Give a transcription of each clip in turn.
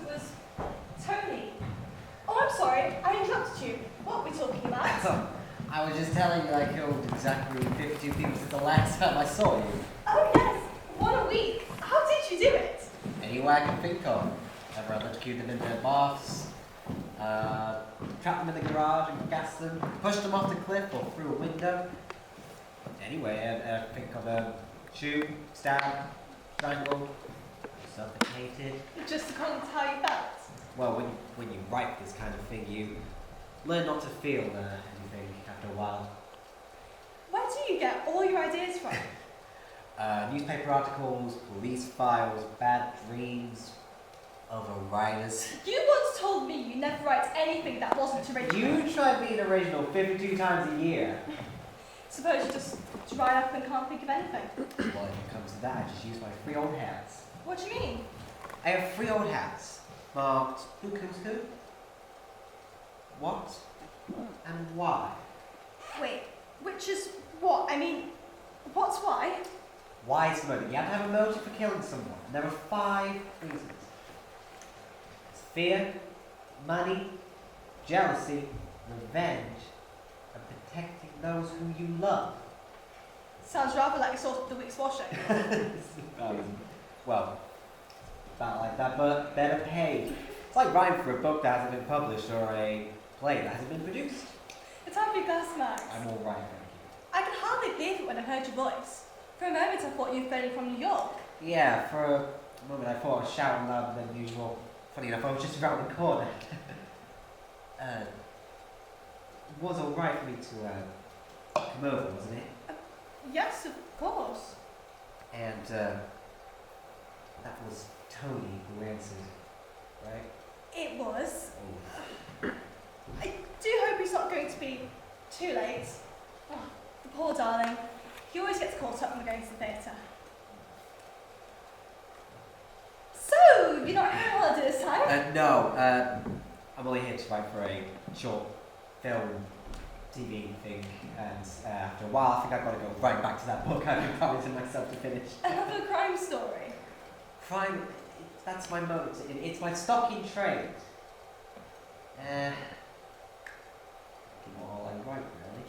it was Tony. Oh, I'm sorry, I interrupted you. What are we talking about? I was just telling you I killed exactly 52 people since the last time I saw you. Oh yes, 1 a week. How did you do it? Any way I can think of. Ever electrocuted them in their baths, trapped them in the garage and gassed them, pushed them off the cliff or through a window. Anyway, I think of shoot, stab, strangle, suffocated. Just according to how you felt? Well, when you write this kind of thing, you learn not to feel anything after a while. Where do you get all your ideas from? Newspaper articles, police files, bad dreams, other writers. You once told me you never write anything that wasn't original. You try being original 52 times a year. Suppose you just dry up and can't think of anything. Well, if it comes to that, I just use my 3 old hats. What do you mean? I have 3 old hats, marked who comes who, what, and why. Wait, which is what? I mean, what's why? Why is murder? You have to have a motive for killing someone. And there are 5 reasons. It's fear, money, jealousy, revenge, and protecting those who you love. Sounds rather like you sorted the week's washing. Well, about like that, but better paid. It's like writing for a book that hasn't been published or a play that hasn't been produced. It's time for your glass, Max. I'm all right, thank you. I can hardly believe it when I heard your voice. For a moment I thought you were phoning from New York. Yeah, for a moment I thought I was shouting louder than usual. Funny enough, I was just around the corner. It was all right for me to come over, wasn't it? Yes, of course. And that was Tony who answered, right? It was. Oh. I do hope he's not going to be too late. Oh, the poor darling. He always gets caught up when we're going to the theatre. So, you're not having a holiday this time? No, I'm only here to write for a short film, TV thing, and after a while I think I've got to go right back to that book I've been promising myself to finish. Another crime story? Crime, that's my motive. It's my stock in trade. All I write, really.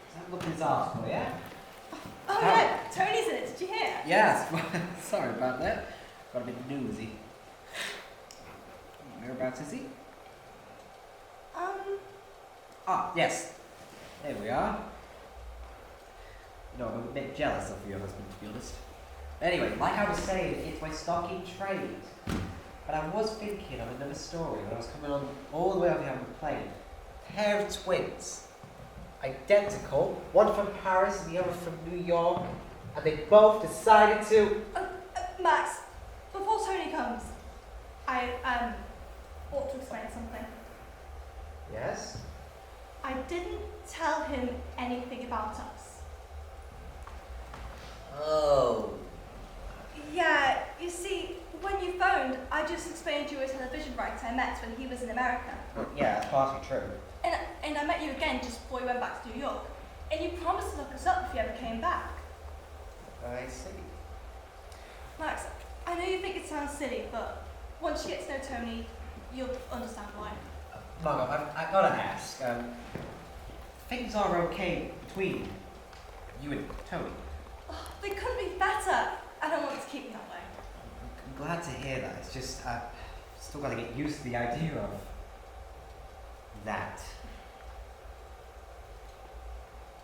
Let's have a look at this article, yeah? Oh yeah, Tony's in it, did you hear? Yes, sorry about that. Got a bit newsy. Whereabouts is he? Ah, yes. There we are. No, I'm a bit jealous of your husband, to be honest. Anyway, like I was saying, it's my stock in trade. But I was thinking of another story when I was coming on all the way over here on the plane. A pair of twins. Identical. One from Paris and the other from New York. And they both decided to... Max, before Tony comes, I ought to explain something. Yes? I didn't tell him anything about us. Oh. Yeah, you see, when you phoned, I just explained you were a television writer I met when he was in America. Yeah, that's partly true. And I met you again just before you went back to New York. And you promised to look us up if you ever came back. I see. Max, I know you think it sounds silly, but once you get to know Tony, you'll understand why. Margot, I've got to ask. Things are okay between you and Tony. Oh, they couldn't be better. I don't want to keep them that way. I'm glad to hear that. It's just, I've still got to get used to the idea of that.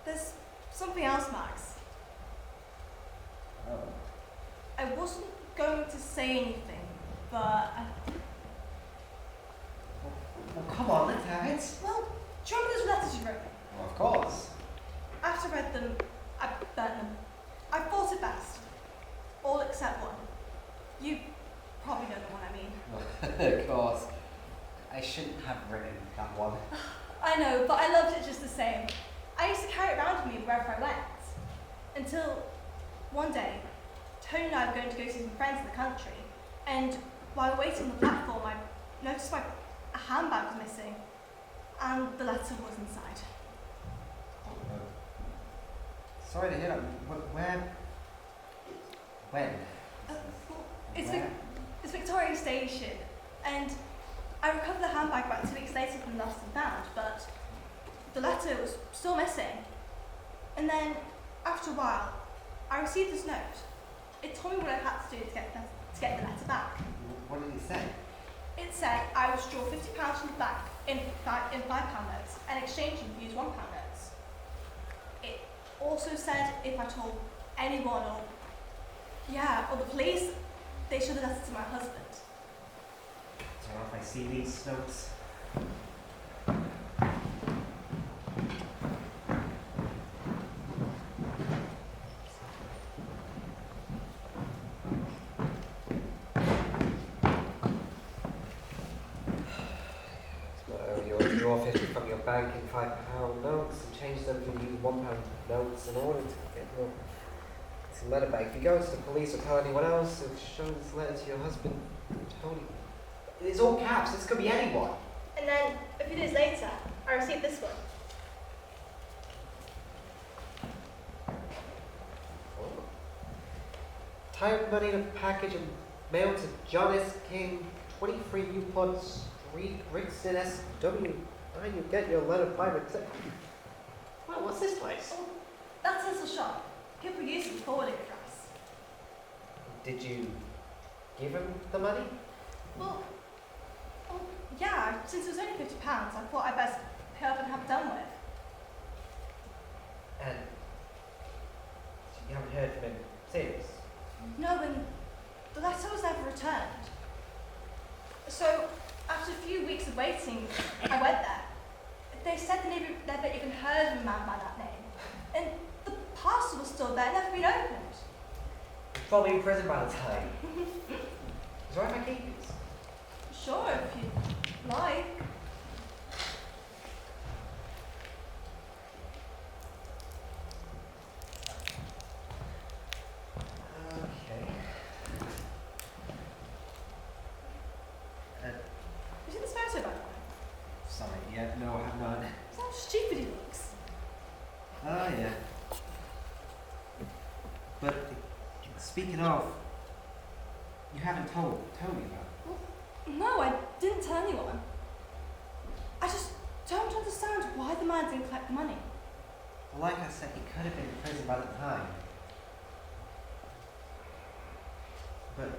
There's something else, Max. Oh. I wasn't going to say anything, but Well, come on, let's have it. well, do you remember those letters you wrote me? Well, of course. After I read them, I burnt them. I thought it best. All except one. You probably know the one I mean. Of course. I shouldn't have written that one. I know, but I loved it just the same. I used to carry it around with me wherever I went. Until one day, Tony and I were going to go see some friends in the country, and while we were waiting on the platform, I noticed my handbag was missing, and the letter was inside. Sorry to hear that. Where? When? It's Where? Victoria. Victoria Station, and I recovered the handbag about 2 weeks later from lost and found, but the letter was still missing. And then, after a while, I received this note. It told me what I had to do to get the letter back. What did it say? It said I would draw £50 from the bank in £5 notes and exchange them for used £1 notes. It also said if I told anyone or the police, they should have letter to my husband. So if I see these notes. Draw 50 from your bank in £5 notes and change them to use £1 notes in order to get your letter back. If you go to the police or tell anyone else, it'll show this letter to your husband, Tony. It's all caps, this could be anyone. And then, a few days later, I received this one. Oh. Type money in a package and mail to John S. King, 23 Newport Street, Rixon, SW. And you get your letter by return. Well, what's this place? Oh, that's a little shop. People use it for forwarding address. Did you give him the money? Well, yeah, since it was only £50, I thought I'd best pay up and have it done with. And you haven't heard from him since? No, and the letter was never returned. So, after a few weeks of waiting, I went there. They said they never even heard of a man by that name. And the parcel was still there, never been opened. He's probably in prison by the time. Is it alright if I keep these? Sure, if you like. Okay. You see this photo, by the way? Sorry, yeah, no, I have not. See how stupid he looks? Oh, yeah. But, speaking of, you haven't told Tony about it. Well, no, I didn't tell anyone. I just don't understand why the man didn't collect the money. Well, like I said, he could have been in prison by the time. But,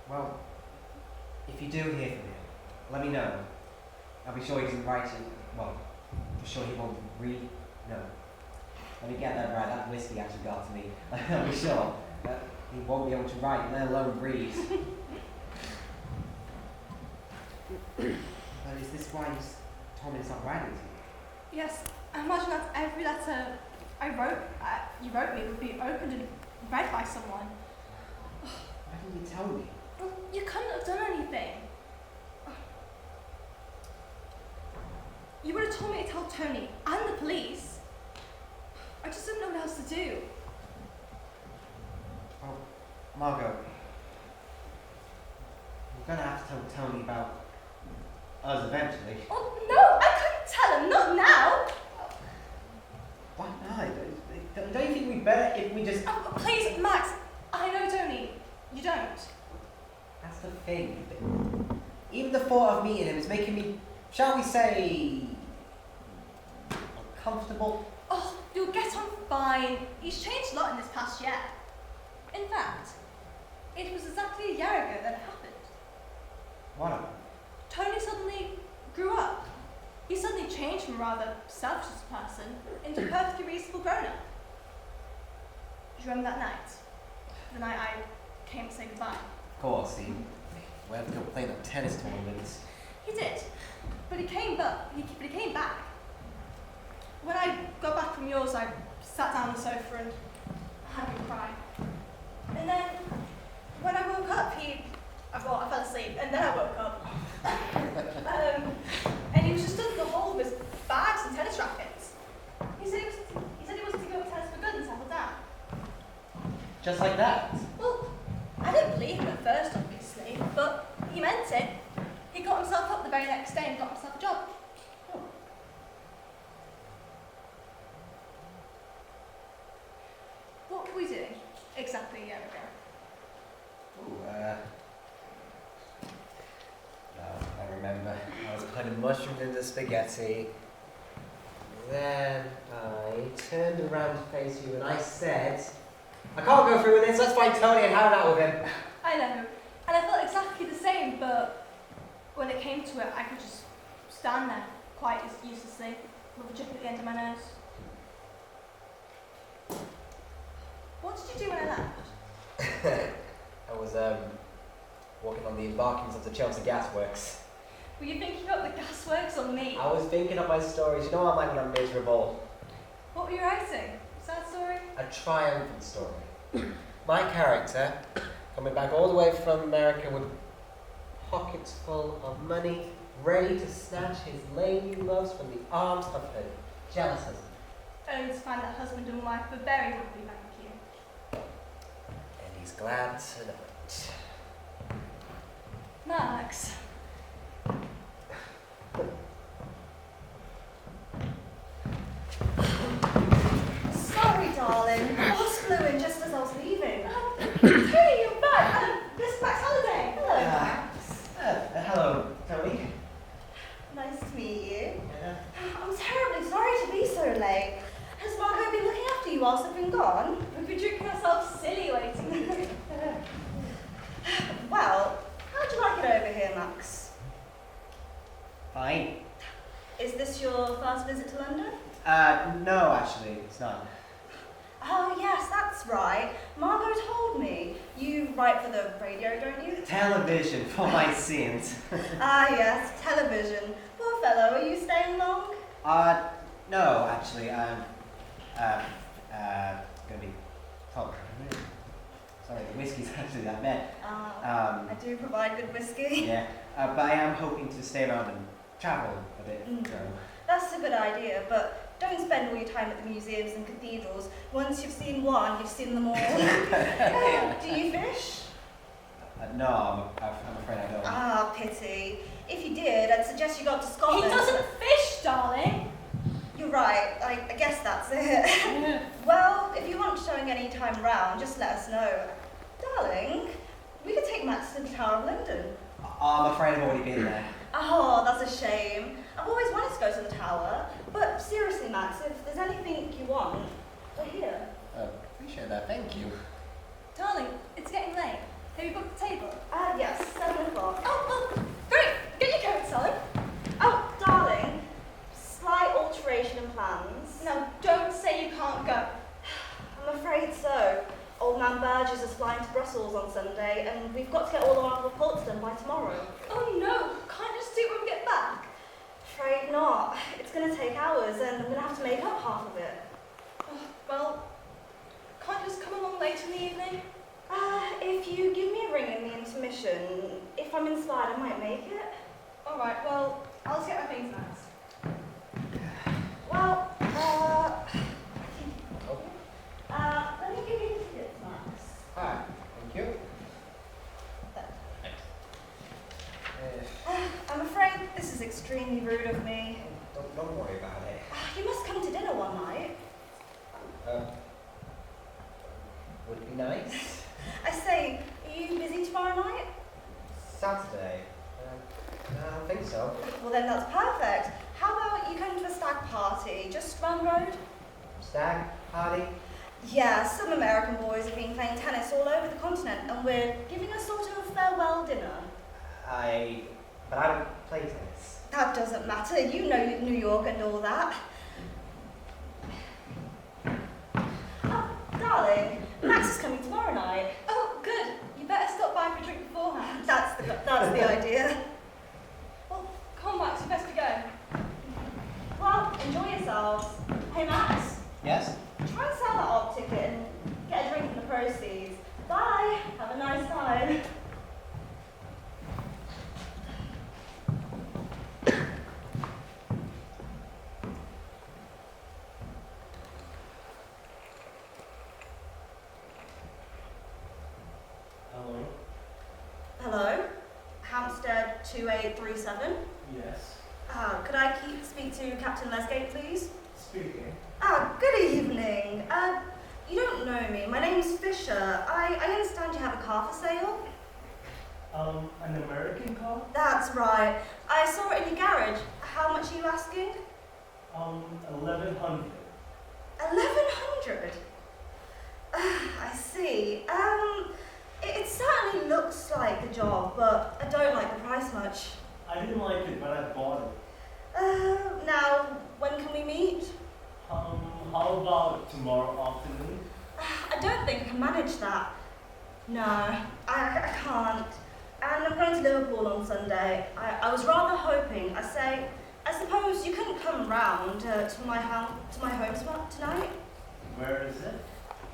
well, if you do hear from him, let me know. I'll be sure he doesn't write it. Well, I'm sure he won't read. No. Let me get that right. That whiskey actually got to me. I'll be sure that he won't be able to write, let alone read. But is this why Tommy's not writing to you? Yes, I imagine that every letter you wrote me would be opened and read by someone. Why didn't you tell me? Well, you couldn't have done anything. You would have told me to tell Tony and the police. I just didn't know what else to do. Well, Margot, you're going to have to tell Tony about us eventually. Oh, no, I couldn't tell him, not now. Why not? Don't you think we'd better if we just... Oh, please, Max, I know Tony. You don't. That's the thing. Even the thought of meeting him is making me, shall we say, uncomfortable. Oh, you'll get on fine. He's changed a lot in this past year. In fact, it was exactly a year ago that it happened. What? Tony suddenly grew up. He suddenly changed from a rather selfish person into a perfectly reasonable grown-up. Do you remember that night? The night I came to say goodbye? Of course, he went to go play the tennis tournaments. He did, but he came back. When I got back from yours, I sat down on the sofa and had a cry. And then, when I woke up, I fell asleep, and then I woke up. And he was just stood in the hall with his bags and tennis rackets. He said he wanted to go to tennis for good and settle down. Just like that? Well, I didn't believe him at first, obviously, but he meant it. He got himself up the very next day and got himself a job. Oh. What were we doing exactly a year ago? mushrooms into spaghetti. Then I turned around to face you and I said, I can't go through with this, let's find Tony and have it out with him. I know, and I felt exactly the same, but when it came to it, I could just stand there, quite uselessly, with a drip at the end of my nose. What did you do when I left? I was working on the embarkings of the Chelsea Gasworks. Were you thinking about the gasworks or me? I was thinking of my stories. You know what I'm like when I'm miserable? What were you writing? Sad story? A triumphant story. My character, coming back all the way from America with pockets full of money, ready to snatch his lady loves from the arms of her jealous husband. Only to find that husband and wife were very happy, thank you. And he's glad to know it. Max. Sorry, darling. The boss flew in just as I was leaving. Hey, you're back! This is Max Holiday. Hello, Max. Hello, Tony. Nice to meet you. Yeah. I'm terribly sorry to be so late. Has Margot been looking after you whilst I've been gone? We've been drinking ourselves silly waiting. Well, how'd you like it over here, Max? Fine. Is this your first visit to London? No, actually, it's not. Oh, yes, that's right. Margot told me. You write for the radio, don't you? Television for my sins. Ah, yes, television. Poor fellow, are you staying long? No, actually, gonna be. Oh, sorry, the whiskey's actually that bad. I do provide good whiskey. Yeah, but I am hoping to stay around and travel a bit. So. That's a good idea, but don't spend all your time at the museums and cathedrals. Once you've seen one, you've seen them all. Do you fish? No, I'm afraid I don't. Ah, pity. If you did, I'd suggest you go up to Scotland. He doesn't fish, darling. You're right. I guess that's it. Well, if you want showing any time round, just let us know. Darling, we could take Max to the Tower of London. I'm afraid I've already been there. Oh, that's a shame. I've always wanted to go to the Tower. But seriously, Max, if there's anything you want, we're here. Appreciate that, thank you. Darling, it's getting late. Have you booked the table? Yes, 7 o'clock. Oh, great! Get your coats, darling. Oh, darling, slight alteration in plans. No, don't say you can't go. I'm afraid so. Old man Burgess is flying to Brussels on Sunday, and we've got to get all of our reports done by tomorrow. Oh no, can't you just do it when we get back? Afraid not. It's going to take hours, and I'm going to have to make up half of it. Oh, well, can't you just come along later in the evening? If you give me a ring in the intermission, if I'm inspired, I might make it. Alright, well, I'll just get my things next. Well, let me give you the tickets, Max. Hi, thank you. I'm afraid this is extremely rude of me. Don't worry about it. You must come to dinner one night. Would it be nice? I say, are you busy tomorrow night? Saturday? I don't think so. Well then that's perfect. How about you come to a stag party, just round the road? Stag party? Yeah, some American boys have been playing tennis all over the continent and we're giving a sort of farewell dinner. But I don't play tennis. That doesn't matter, you know New York and all that. Oh, darling, Max is coming tomorrow night. Oh, good. You better stop by for a drink beforehand. That's the idea. Well, come on, Max, you best be going. Well, enjoy yourselves. Hey Max, Yes? try and sell that op ticket and get a drink from the proceeds. Bye, have a nice time. Hello? Hello, Hampstead 2837. Yes. Could I speak to Captain Lesgate, please? Speaking. Good evening. You don't know me. My name's Fisher. I understand you have a car for sale. An American car? That's right. I saw it in your garage. How much are you asking? 1100. 1100? I see. It certainly looks like the job, but I don't like the price much. I didn't like it, but I bought it. Now, when can we meet? How about tomorrow afternoon? I don't think I can manage that. No, I can't. And I'm going to Liverpool on Sunday. I was rather hoping, I suppose you couldn't come round to my home spot tonight? Where is it?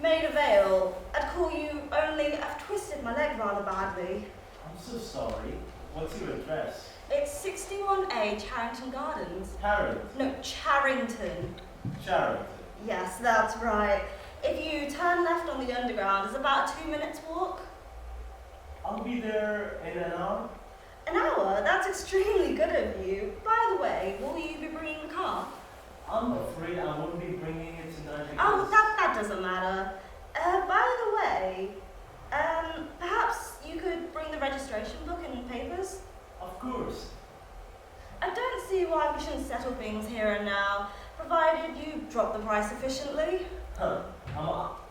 Maida Vale. I'd call you, only I've twisted my leg rather badly. I'm so sorry. What's your address? It's 61A Charrington Gardens. Harrington. No, Charrington. Charrington. Yes, that's right. If you turn left on the underground, it's about a 2 minutes walk. I'll be there in an hour. An hour? That's extremely good of you. By the way, will you be bringing the car? I'm afraid I won't be bringing it tonight because... Oh, that doesn't matter. By the way, perhaps you could bring the registration book and papers? Of course. I don't see why we shouldn't settle things here and now, provided you drop the price sufficiently. Huh.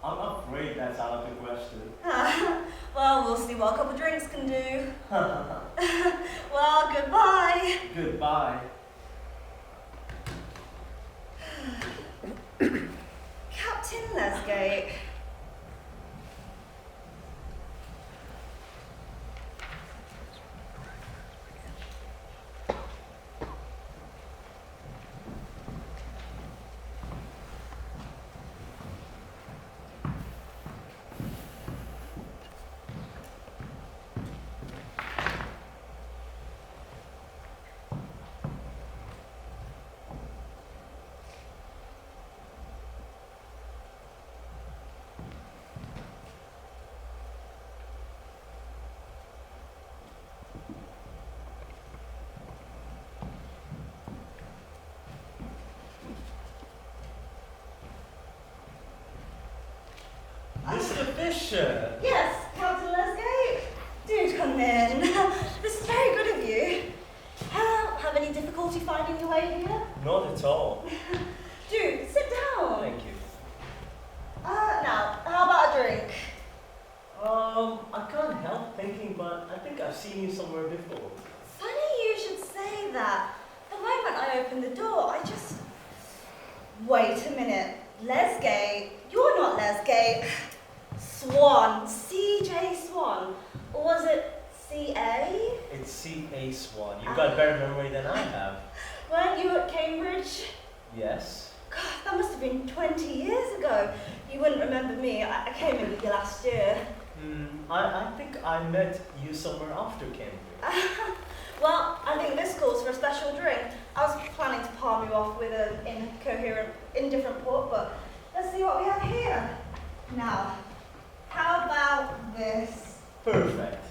I'm afraid that's out of the question. Well, we'll see what a couple of drinks can do. Well, goodbye. Goodbye. Captain Lesgate. Mr. Fisher! Yes, Captain Lesgate. Do come in. This is very good of you. Have any difficulty finding your way here? Not at all. Do, sit down. Thank you. Now, how about a drink? I can't help thinking, but I think I've seen you somewhere before. Funny you should say that. The moment I opened the door, I just... Wait a minute. Lesgate? You're not Lesgate. Swan. C.J. Swan. Or was it C.A.? It's C.A. Swan. You've got better memory than I have. Weren't you at Cambridge? Yes. God, that must have been 20 years ago. You wouldn't remember me. I came in with you last year. I think I met you somewhere after Cambridge. Well, I think this calls for a special drink. I was planning to palm you off with an incoherent, indifferent port, but let's see what we have here. Now, how about this? Perfect.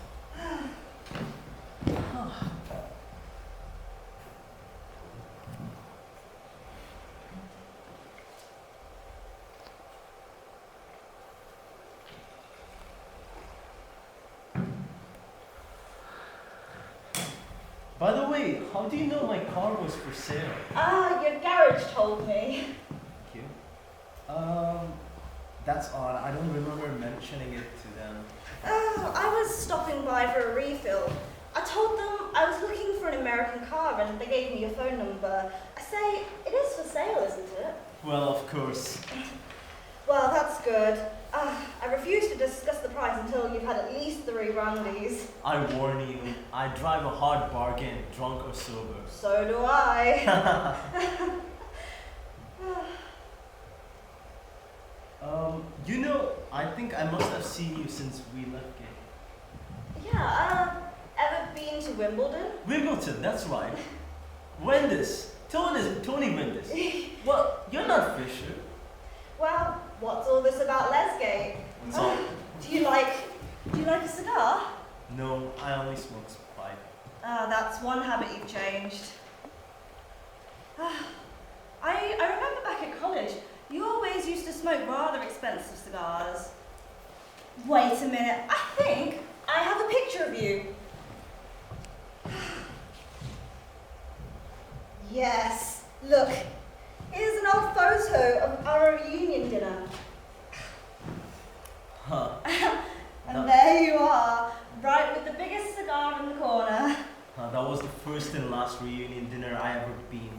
By the way, how do you know my car was for sale? Your garage told me. Thank you. That's odd. I don't remember mentioning it to them. I was stopping by for a refill. I told them I was looking for an American car and they gave me your phone number. I say, it is for sale, isn't it? Well, of course. Well, that's good. I refuse to discuss the price until you've had at least 3 brandies. I warn you, I drive a hard bargain, drunk or sober. So do I. You know, I think I must have seen you since we left game. Yeah, ever been to Wimbledon? Wimbledon, that's right. Wendis. Tony Wendis. Well, you're not Fisher. Well, what's all this about Lesgate? What's all? Do you like a cigar? No, I only smoke pipe. That's one habit you've changed. I remember back at college, you always used to smoke rather expensive cigars. Wait a minute, I think I have a picture of you. that was the first and last reunion dinner I ever been.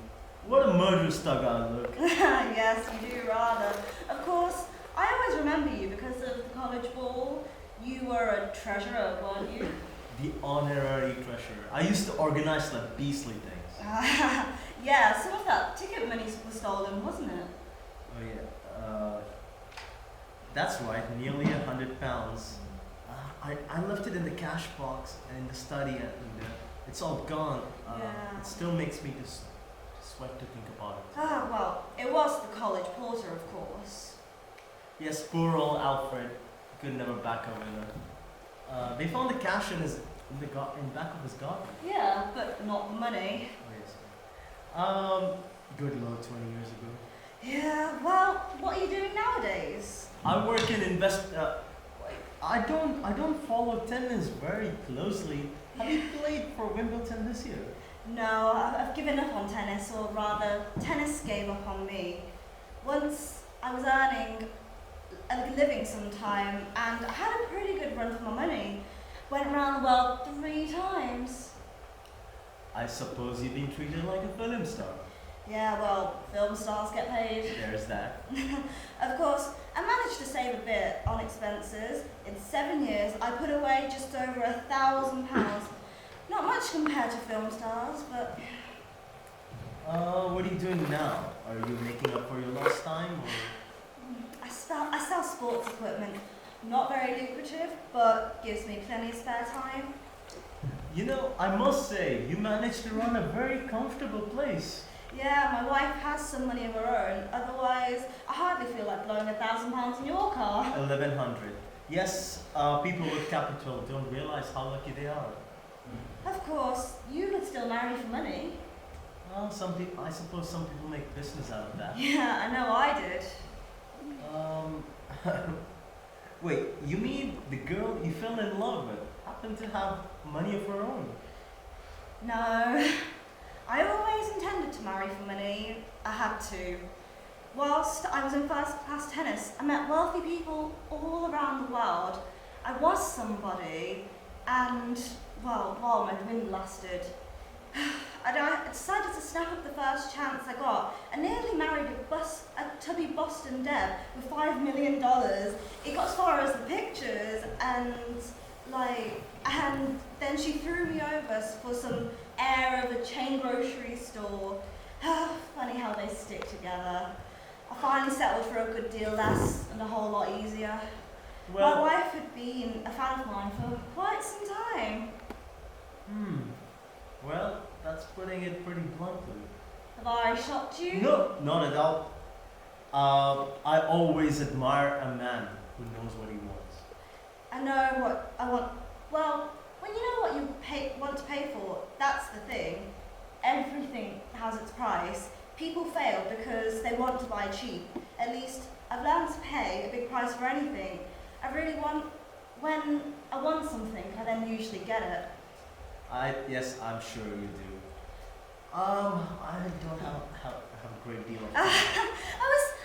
What a murderous thug I look. Yes, you do rather. Of course, I always remember you because of the college ball. You were a treasurer, weren't you? The honorary treasurer. I used to organize like beastly things. Yeah, some of that ticket money was stolen, wasn't it? Oh yeah. That's right, nearly £100. I left it in the cash box and in the study, and it's all gone. Yeah. It still makes me just sweat to think about it. Ah, well, it was the college porter, of course. Yes, poor old Alfred could never back a winner. They found the cash in the back of his garden. Yeah, but not money. Oh yes. Good Lord, 20 years ago. Yeah, well, what are you doing nowadays? I work in I don't follow tennis very closely. Have you played for Wimbledon this year? No, I've given up on tennis, or rather, tennis gave up on me. Once I was earning a living sometime, and I had a pretty good run for my money. Went around the world 3 times. I suppose you've been treated like a film star. Yeah, well, film stars get paid. There's that. Of course, I managed to save a bit on expenses. In 7 years, I put away just over £1,000. Not much compared to film stars, but... What are you doing now? Are you making up for your lost time, or...? I sell sports equipment. Not very lucrative, but gives me plenty of spare time. You know, I must say, you managed to run a very comfortable place. Yeah, my wife has some money of her own. Otherwise, I hardly feel like blowing £1,000 in your car. 1,100. Yes, people with capital don't realize how lucky they are. Of course, you could still marry for money. Well, I suppose some people make business out of that. Yeah, I know I did. Wait, you mean the girl you fell in love with happened to have money of her own? No, I always intended to marry for money. I had to. Whilst I was in first class tennis, I met wealthy people all around the world. I was somebody, and, well, while my dwindle lasted, I decided to snap up the first chance I got. I nearly married a tubby Boston Deb with $5 million. It got as far as the pictures, and then she threw me over for some heir of a chain grocery store. Funny how they stick together. I finally settled for a good deal less and a whole lot easier. Well, my wife had been a fan of mine for quite some time. Well, that's putting it pretty bluntly. Have I shocked you? No, not at all. I always admire a man who knows what he wants. I know what I want. Well, when you know what you want to pay for, that's the thing. Everything has its price. People fail because they want to buy cheap. At least I've learned to pay a big price for anything. When I want something, I then usually get it. Yes, I'm sure you do. I don't have a great deal of time.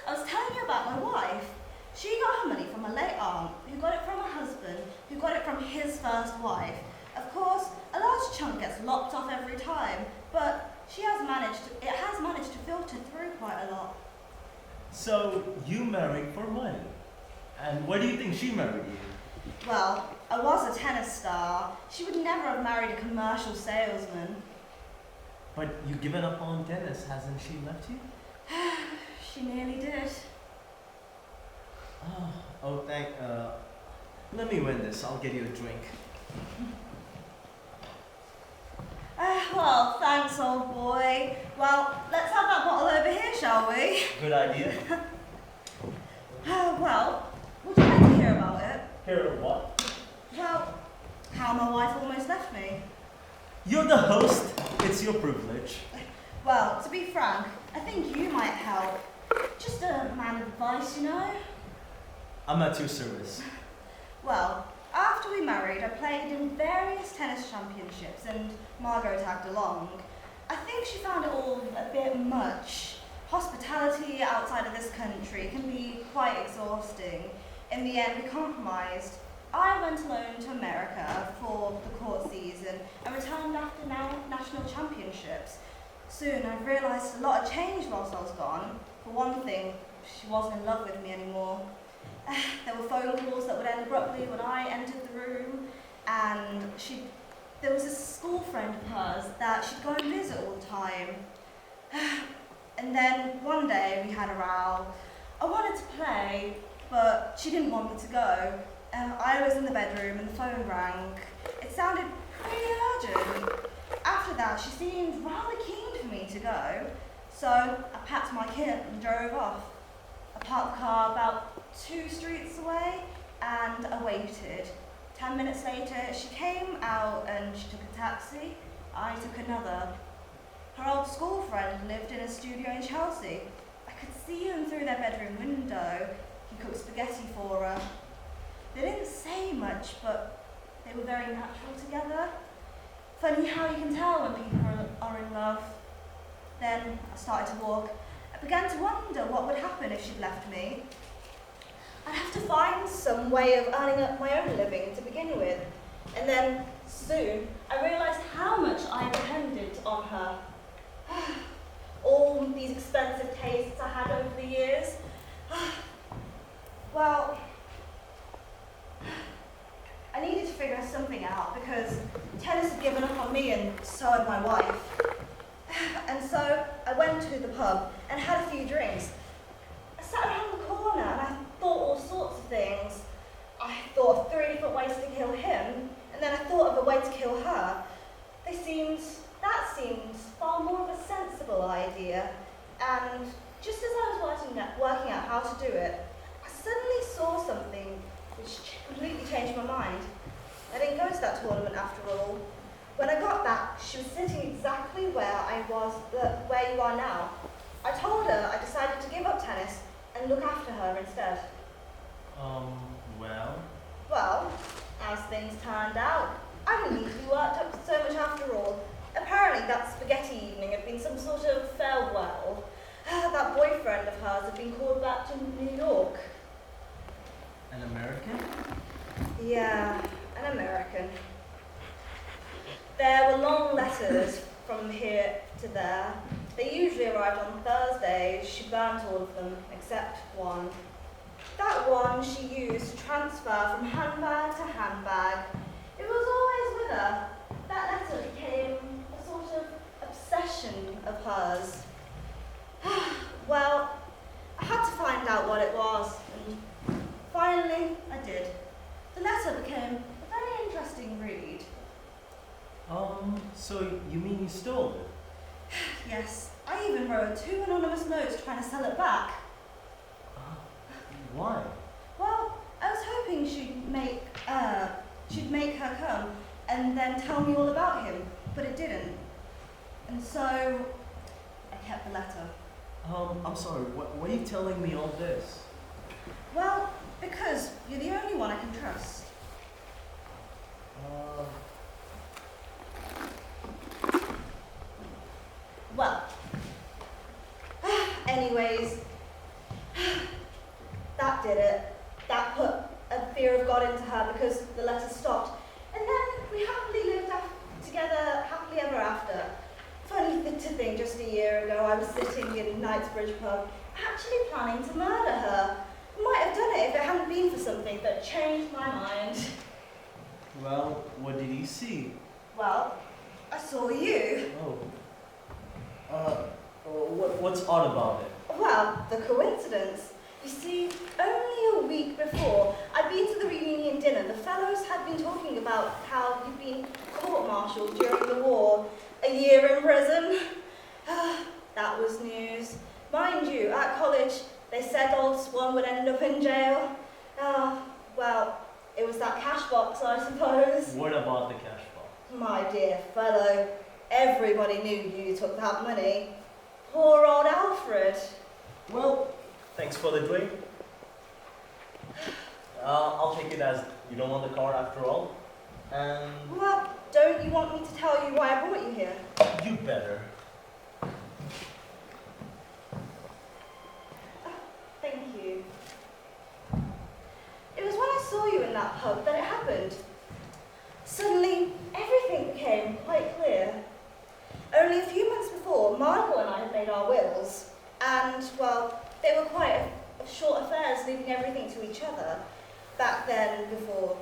I was telling you about my wife. She got her money from a late aunt, who got it from her husband, who got it from his first wife. Of course, a large chunk gets lopped off every time, but it has managed to filter through quite a lot. So, you married for money. And why do you think she married you? Well, I was a tennis star. She would never have married a commercial salesman. But you've given up on tennis, hasn't she left you? She nearly did. Let me win this. I'll get you a drink. Well, thanks, old boy. Well, let's have that bottle over here, shall we? Good idea. Well, would you like to hear about it? Hear what? Well, how my wife almost left me. You're the host. It's your privilege. Well, to be frank, I think you might help. Just a man of advice, you know? I'm at your service. Well, after we married, I played in various tennis championships and Margot tagged along. I think she found it all a bit much. Hospitality outside of this country can be quite exhausting. In the end, we compromised. I went alone to America for the court season and returned after World Championships. Soon I realised a lot had changed whilst I was gone. For one thing, she wasn't in love with me anymore. There were phone calls that would end abruptly when I entered the room, and there was a school friend of hers that she'd go and visit all the time. And then one day we had a row. I wanted to play, but she didn't want me to go. I was in the bedroom and the phone rang. It sounded pretty urgent. After that, she seemed rather keen for me to go, so I packed my kit and drove off. I parked the car about 2 streets away and I waited. 10 minutes later, she came out and she took a taxi. I took another. Her old school friend lived in a studio in Chelsea. I could see them through their bedroom window. He cooked spaghetti for her. They didn't say much, but they were very natural together. Funny how you can tell when people are in love. Then I started to walk. I began to wonder what would happen if she'd left me. I'd have to find some way of earning up my own living to begin with. And then, soon, I realised how much I depended on her. All these expensive tastes I had over the years. Well, I needed to figure something out because tennis had given up on me and so had my wife. And so I went to the pub and had a few drinks. I sat around the corner and I thought all sorts of things. I thought of 3 different ways to kill him, and then I thought of a way to kill her. That seemed far more of a sensible idea. And just as I was working out how to do it, I suddenly saw something which completely changed my mind. I didn't go to that tournament after all. When I got back, she was sitting exactly where you are now. I told her I decided to give up tennis and look after her instead. Well? Well, as things turned out, I didn't need to be worked up so much after all. Apparently that spaghetti evening had been some sort of farewell. That boyfriend of hers had been called back to New York. An American? Yeah, an American. There were long letters from here to there. They usually arrived on Thursdays. She burnt all of them, except one. That one she used to transfer from handbag to handbag. It was always with her. That letter became a sort of obsession of hers. Well, I had to find out what it was, and finally I did. The letter became a very interesting read. So you mean you stole it? Yes, I even wrote 2 anonymous notes trying to sell it back. Why? Well, I was hoping she'd make her come and then tell me all about him, but it didn't. And so I kept the letter. I'm sorry, why are you telling me all this? Well, because you're the only one I can trust. Well, anyways, that did it. That put a fear of God into her because the letter stopped. And then we happily lived together happily ever after. Funny to think, just a year ago I was sitting in Knightsbridge pub, actually planning to murder her. Might have done it if it hadn't been for something that changed my mind. Well, what did you see? Well, I saw you. What's odd about it? Well, the coincidence. You see, only a week before, I'd been to the reunion dinner. The fellows had been talking about how you'd been court-martialed during the war, a year in prison. That was news. Mind you, at college, they said old Swan would end up in jail. Well, it was that cash box, I suppose. What about the cash box? My dear fellow, everybody knew you took that money. Poor old Alfred. Well, thanks for the drink. I'll take it as you don't want the car after all. And Well, don't you want me to tell you why I brought you here? you better. Thank you. It was when I saw you in that pub that it happened. Suddenly, everything became quite clear. only a few months before, Margot and I had made our wills, and, well, they were quite short affairs, leaving everything to each other. Back then, before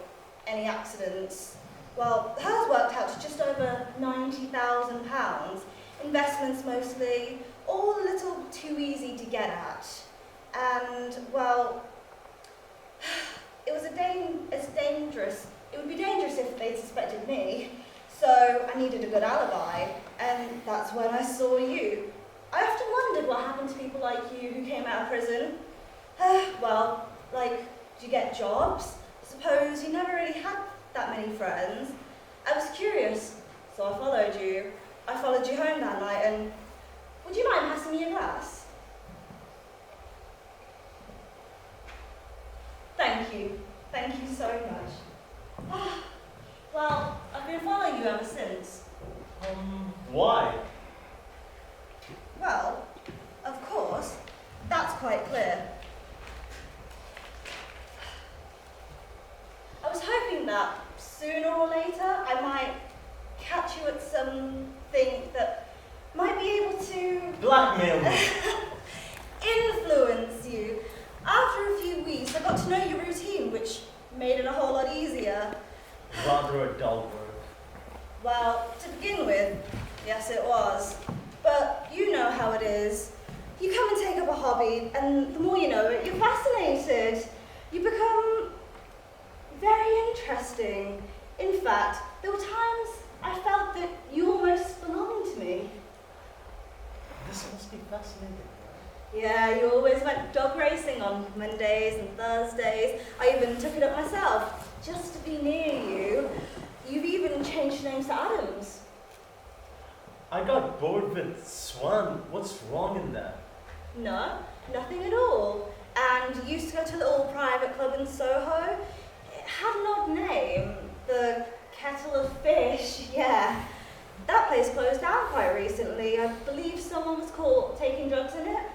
any accidents, well, hers worked out to just over £90,000, investments mostly, all a little too easy to get at. And, well, it would be dangerous if they suspected me. So I needed a good alibi, and that's when I saw you. I often wondered what happened to people like you who came out of prison. Well, like, do you get jobs? Suppose you never really had that many friends. I was curious, so I followed you. I followed you home that night, and would you mind passing me a glass? Thank you. Thank you so much. Well, I've been following you ever since. Why? Well, of course, that's quite clear. I was hoping that sooner or later I might catch you at something that might be able to Blackmail me. influence you. After a few weeks, I got to know your routine, which made it a whole lot easier. Rather a dull work. Well, to begin with, yes it was. But you know how it is. You come and take up a hobby, and the more you know it, you're fascinated. You become very interesting. In fact, there were times I felt that you almost belonged to me. This must be fascinating, right? Yeah, you always went dog racing on Mondays and Thursdays. I even took it up myself, just to be near you. You've even changed your names to Adams. I got bored with Swan. What's wrong in that? No, nothing at all. And you used to go to a little private club in Soho. It had an odd name, the Kettle of Fish, yeah. That place closed down quite recently. I believe someone was caught taking drugs in it.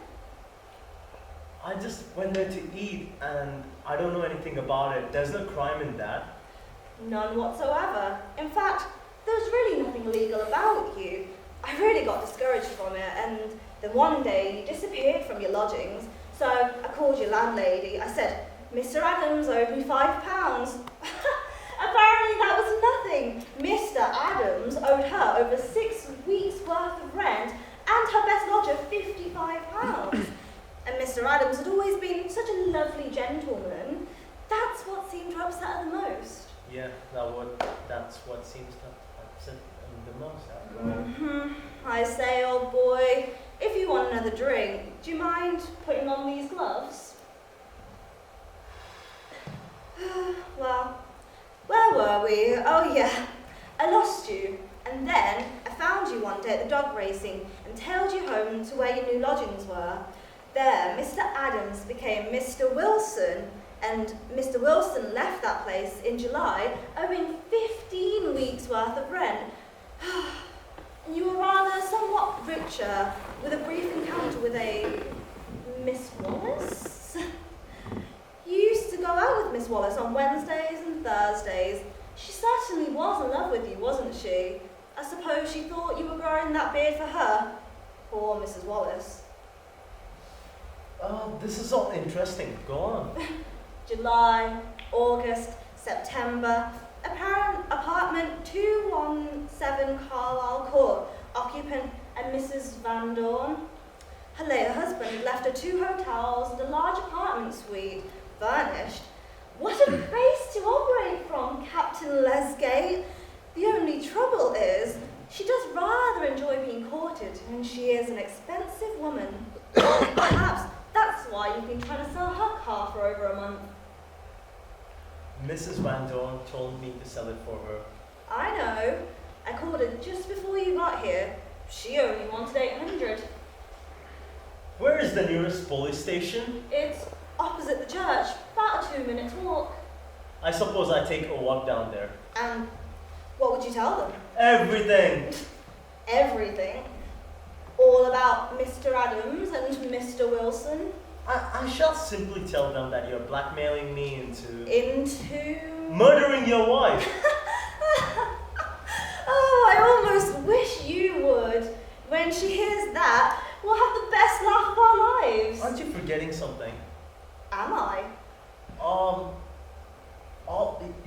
I just went there to eat and I don't know anything about it. There's no crime in that. None whatsoever. In fact, there was really nothing illegal about you. I really got discouraged from it, and then one day you disappeared from your lodgings. So I called your landlady. I said, Mr. Adams owed me £5. Apparently that was nothing. Mr. Adams owed her over 6 weeks' worth of rent and her best lodger £55. And Mr. Adams had always been such a lovely gentleman. That's what seemed to upset her the most. Yeah, that's what seems to upset the most after all. I say, old boy, if you want another drink, do you mind putting on these gloves? Well, where were we? Oh yeah, I lost you. And then I found you one day at the dog racing and tailed you home to where your new lodgings were. There, Mr. Adams became Mr. Wilson, and Mr. Wilson left that place in July, owing 15 weeks' worth of rent. And you were rather somewhat richer, with a brief encounter with a Miss Wallace. You used to go out with Miss Wallace on Wednesdays and Thursdays. She certainly was in love with you, wasn't she? I suppose she thought you were growing that beard for her. Poor Mrs. Wallace. Oh, this is all interesting. Go on. July, August, September. Apartment 217 Carlisle Court. Occupant and Mrs. Van Dorn. Her late husband had left her 2 hotels and a large apartment suite, furnished. What a base to operate from, Captain Lesgate. The only trouble is, she does rather enjoy being courted, and she is an expensive woman. Perhaps that's why you've been trying to sell her car for over a month. Mrs. Van Dorn told me to sell it for her. I know. I called her just before you got here. She only wanted 800. Where is the nearest police station? It's opposite the church, about a 2-minute walk. I suppose I take a walk down there. And what would you tell them? Everything! Everything. All about Mr. Adams and Mr. Wilson. I shall simply tell them that you're blackmailing me into Murdering your wife. Oh, I almost wish you would. forgetting something. Am I?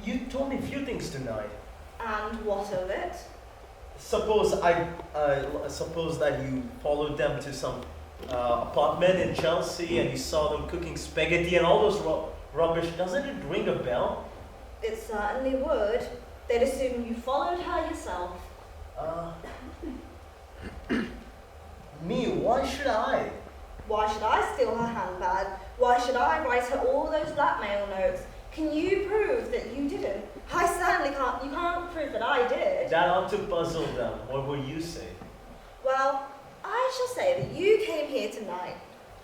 You told me a few things tonight. And what of it? Suppose suppose that you followed them to some apartment in Chelsea and you saw them cooking spaghetti and all those rubbish. Doesn't it ring a bell? It certainly would. They'd assume you followed her yourself. Me? Why should I? Why should I steal her handbag? Why should I write her all those blackmail notes? Can you prove that you didn't? I certainly can't. You can't prove that I did. That ought to puzzle them. What will you say? Well, I shall say that you came here tonight,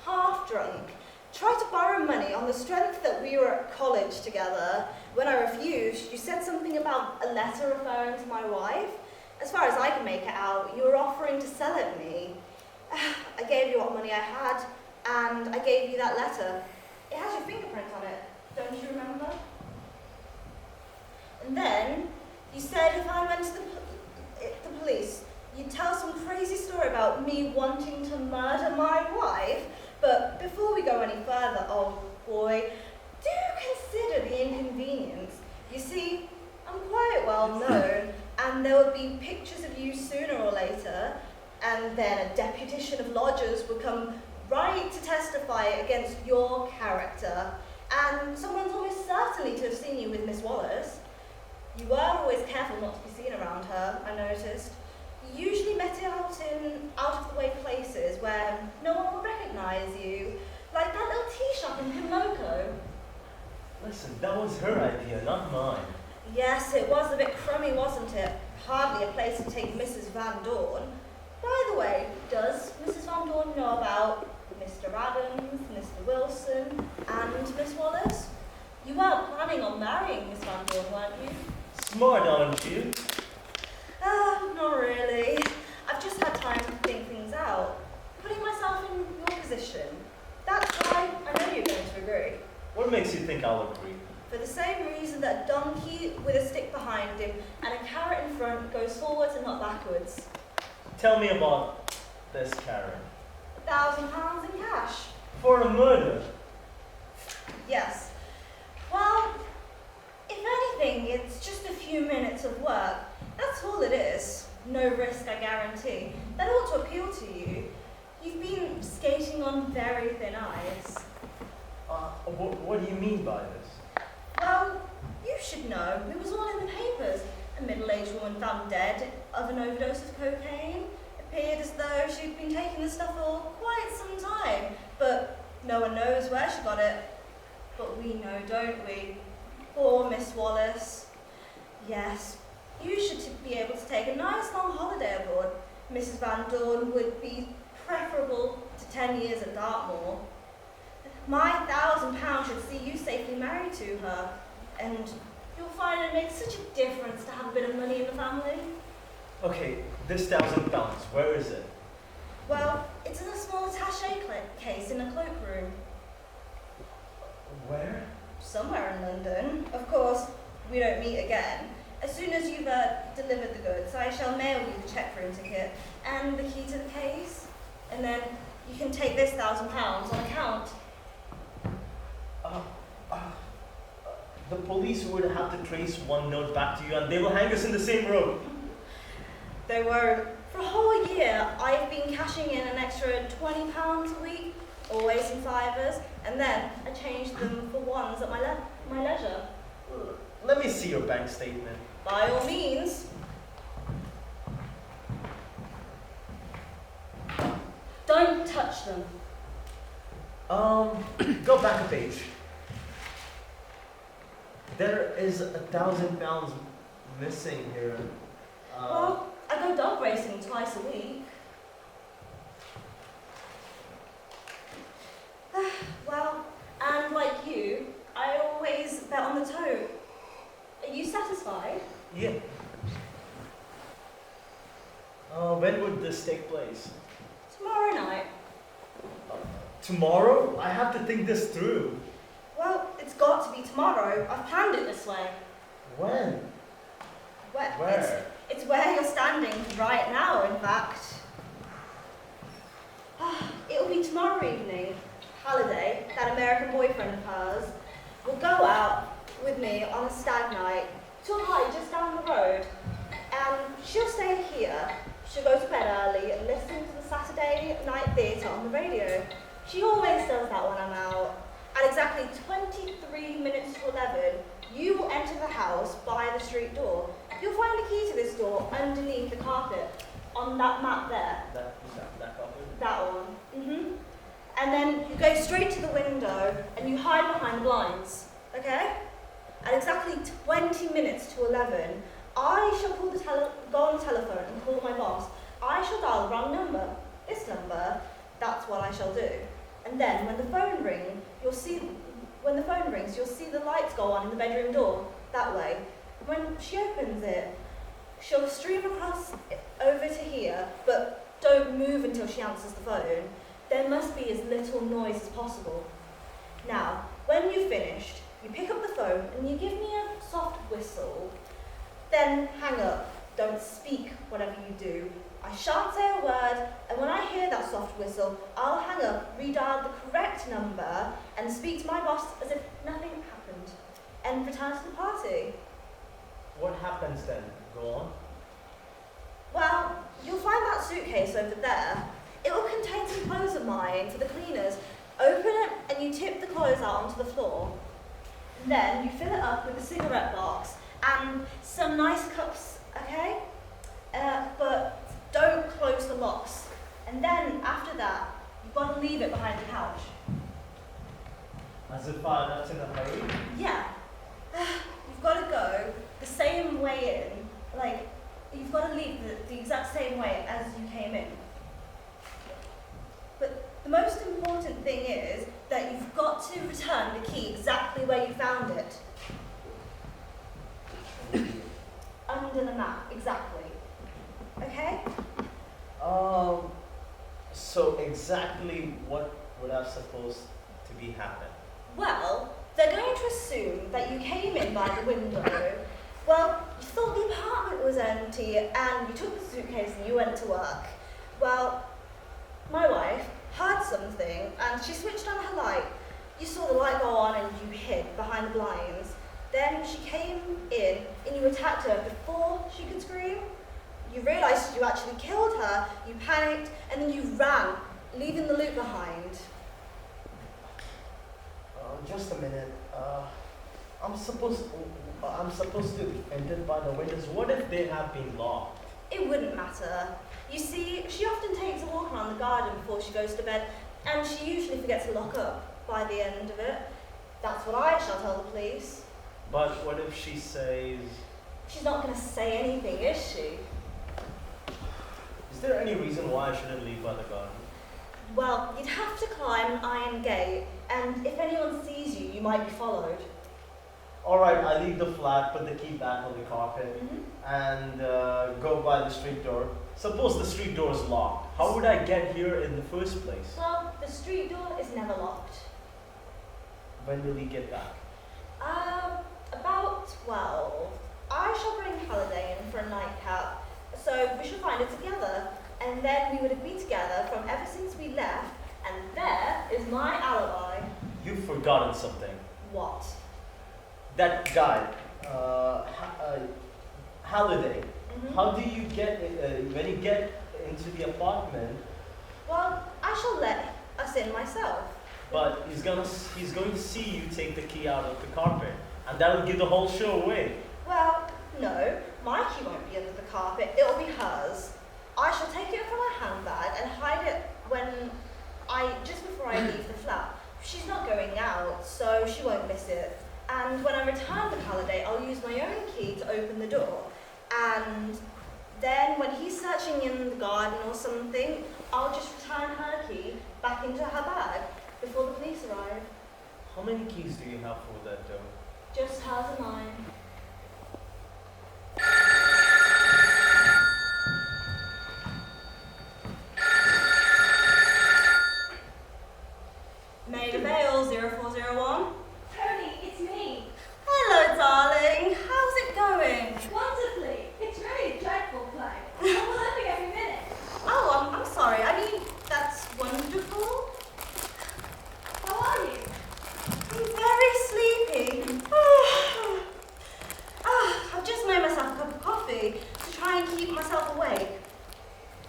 half drunk, tried to borrow money on the strength that we were at college together. When I refused, you said something about a letter referring to my wife. As far as I can make it out, you were offering to sell it me. I gave you what money I had, and I gave you that letter. It has your fingerprint on it, don't you remember? And then, you said if I went to the police, you'd tell some crazy story about me wanting to murder my wife. But before we go any further, old boy, do consider the inconvenience. You see, I'm quite well known, and there would be pictures of you sooner or later, and then a deputation of lodgers would come right to testify against your character, and someone's almost certainly to have seen you with Miss Wallace. You were always careful not to be seen around her, I noticed. You usually met out in out-of-the-way places where no one would recognise you, like that little tea shop in Pimlico. Listen, that was her idea, not mine. Yes, it was a bit crummy, wasn't it? Hardly a place to take Mrs. Van Dorn. By the way, does Mrs. Van Dorn know about Mr. Adams, Mr. Wilson, and Miss Wallace? You weren't planning on marrying Miss Van Dorn, weren't you? Smart, aren't you? Not really. I've just had time to think things out. Putting myself in your position. That's why I know you're going to agree. What makes you think I'll agree? For the same reason that a donkey with a stick behind him and a carrot in front goes forwards and not backwards. Tell me about this Karen. £1,000 in cash. For a murder? Yes. Well, if anything, it's just a few minutes of work. That's all it is. No risk, I guarantee. That ought to appeal to you. You've been skating on very thin ice. What do you mean by this? Well, you should know. It was all in the papers. A middle-aged woman found dead of an overdose of cocaine. Appeared as though she'd been taking the stuff for quite some time, but no one knows where she got it. But we know, don't we? Poor Miss Wallace. Yes, you should be able to take a nice long holiday abroad. Mrs. Van Dorn would be preferable to 10 years at Dartmoor. My £1,000 should see you safely married to her, and you'll find it makes such a difference to have a bit of money in the family. Okay, this £1,000, where is it? Well, it's in a small attaché case in a cloakroom. Where? Somewhere in London. Of course, we don't meet again. As soon as you've delivered the goods, I shall mail you the cheque room ticket and the key to the case. And then you can take this £1,000 on account. The police would have to trace one note back to you and they will hang us in the same room. They were. For a whole year, I've been cashing in an extra £20 a week, always in fivers, and then I changed them for ones at my leisure. Let me see your bank statement. By all means. Don't touch them. Go back a page. There is £1,000 missing here. Well, I go dog racing twice a week. Well, and like you, I always bet on the tote. Are you satisfied? Yeah. When would this take place? Tomorrow night. Tomorrow? I have to think this through. Well, it's got to be tomorrow. I've planned it this way. When? Where? It's where you're standing right now, in fact. It'll be tomorrow evening. Halliday. American boyfriend of hers, will go out with me on a stag night to a party just down the road. And she'll stay here. She'll go to bed early and listen to the Saturday night theatre on the radio. She always does that when I'm out. At exactly 23 minutes to 11, you will enter the house by the street door. You'll find the key to this door underneath the carpet on that map there. That carpet? That one. And then you go straight to the window and you hide behind the blinds. Okay? At exactly 20 minutes to 11, I shall go on the telephone and call my boss. I shall dial the wrong number. This number. That's what I shall do. And then when the phone rings, you'll see the lights go on in the bedroom door. That way. When she opens it, she'll stream across over to here, but don't move until she answers the phone. There must be as little noise as possible. Now, when you've finished, you pick up the phone and you give me a soft whistle. Then hang up. Don't speak whatever you do. I shan't say a word, and when I hear that soft whistle, I'll hang up, redial the correct number, and speak to my boss as if nothing happened, and return to the party. What happens then? Go on. Well, you'll find that suitcase over there. It will contain some clothes of mine for the cleaners. Open it and you tip the clothes out onto the floor. Then you fill it up with a cigarette box and some nice cups, okay? But don't close the locks. And then after that, you've got to leave it behind the couch. As if I'm not in a hurry? Yeah. You've got to go the same way in. Like, you've got to leave the exact same way as you came in. But the most important thing is that you've got to return the key exactly where you found it. Under the map, exactly. Okay? So exactly what would have supposed to be happen? Well, they're going to assume that you came in by the window. Well, you thought the apartment was empty and you took the suitcase and you went to work. Well, my wife heard something and she switched on her light. You saw the light go on and you hid behind the blinds. Then she came in and you attacked her before she could scream. You realised you actually killed her, you panicked, and then you ran, leaving the loot behind. Just a minute. I'm supposed to be entered by the windows. What if they have been locked? It wouldn't matter. You see, she often takes a walk around the garden before she goes to bed, and she usually forgets to lock up by the end of it. That's what I shall tell the police. But what if she says... She's not going to say anything, is she? Is there any reason why I shouldn't leave by the garden? Well, you'd have to climb an iron gate, and if anyone sees you, you might be followed. Alright, I leave the flat, put the key back on the carpet, and go by the street door. Suppose the street door is locked. How would I get here in the first place? Well, the street door is never locked. When will he get back? About 12. I shall bring Halliday in for a nightcap, so we shall find it together. And then we would be together from ever since we left, and there is my alibi. You've forgotten something. What? That guy, Halliday. How do you get, when you get into the apartment? Well, I shall let us in myself. But he's going to see you take the key out of the carpet, and that will give the whole show away. Well, no, my key won't be under the carpet, it'll be hers. I shall take it from her handbag and hide it just before I leave the flat. She's not going out, so she won't miss it. And when I return to Halliday, I'll use my own key to open the door. And then when he's searching in the garden or something, I'll just return her key back into her bag before the police arrive. How many keys do you have for that door? Just hers and mine. Maid Vale 0401. Tony, it's me. Hello, darling. How's it going? Wonderfully. It's really a dreadful play. I'm laughing every minute. Oh, I'm sorry. I mean, that's wonderful. How are you? and keep myself awake.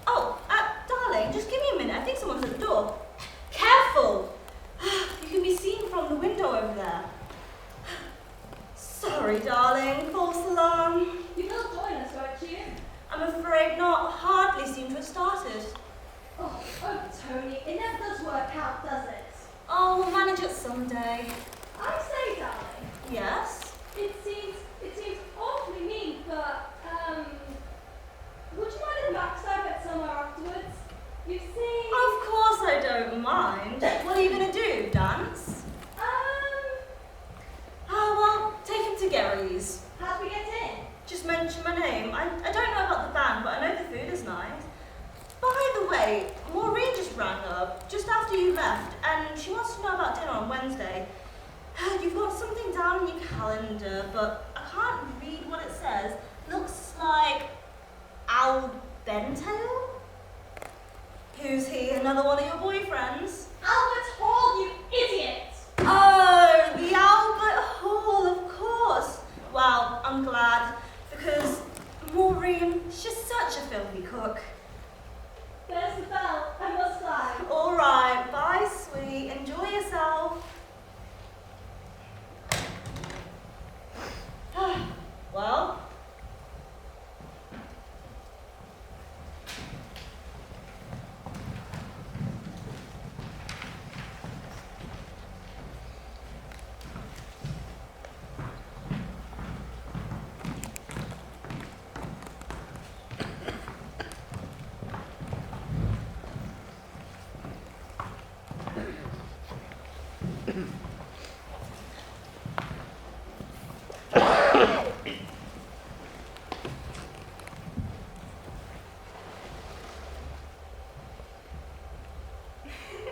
Oh, darling, just give me a minute. I think someone's at the door. Careful! You can be seen from the window over there. Sorry, darling. False alarm. You will join us, won't you? I'm afraid not. Hardly seem to have started. Oh, Tony, it never does work out, does it? Oh, we'll manage it someday. I say, darling. Yes? It seems awfully mean, but, would you mind if Max and I went somewhere afterwards? You see... Of course I don't mind. What are you going to do, dance? Oh, well, take him to Gary's. How do we get in? Just mention my name. I don't know about the band, but I know the food is nice. By the way, Maureen just rang up just after you left, and she wants to know about dinner on Wednesday. You've got something down in your calendar, but I can't read what it says. Looks like Al Bentail? Who's he? Another one of your boyfriends? Albert Hall, you idiot! Oh, the Albert Hall, of course. Well, I'm glad, because Maureen, she's such a filthy cook. There's the bell. I must fly. All right, bye, sweet. Enjoy yourself. Well,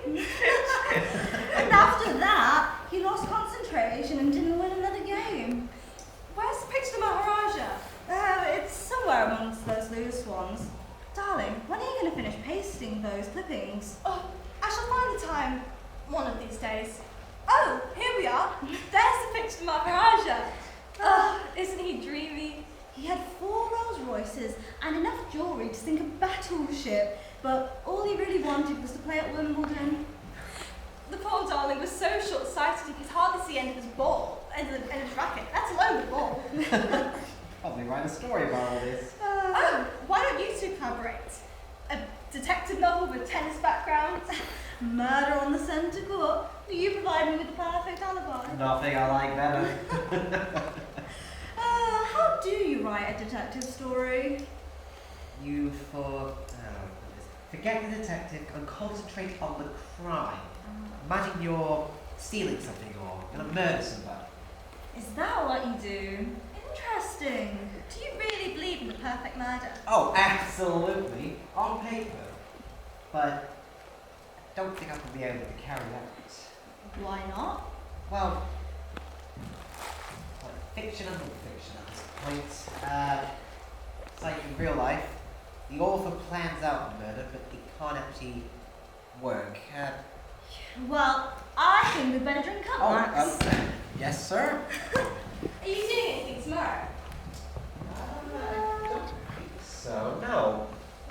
and after that, he lost concentration and didn't win another game. Where's the picture of Maharaja? It's somewhere amongst those loose ones. Darling, when are you going to finish pasting those clippings? Oh, I shall find the time one of these days. Oh, here we are. There's the picture of Maharaja. Oh, isn't he dreamy? He had 4 Rolls Royces and enough jewellery to sink a battleship, but all he really wanted was to play at Wimbledon. The poor darling was so short-sighted he could hardly see end of his ball, end of his racket, let alone the ball. Probably write a story about all this. Oh, why don't you two collaborate? A detective novel with tennis background? Murder on the centre court. You provide me with the perfect alibi. Nothing I like better. How do you write a detective story? You forget the detective and concentrate on the crime. Imagine you're stealing something or gonna murder somebody. Is that what you do? Interesting. Do you really believe in the perfect murder? Oh, absolutely. On paper. But I don't think I could be able to carry that. Why not? Well, fiction and non-fiction at this point. It's like in real life, the author plans out the murder, but it can't actually work. Well, I think we'd better drink up, Max. Yes, sir. Are you doing anything tomorrow? I don't think so, no.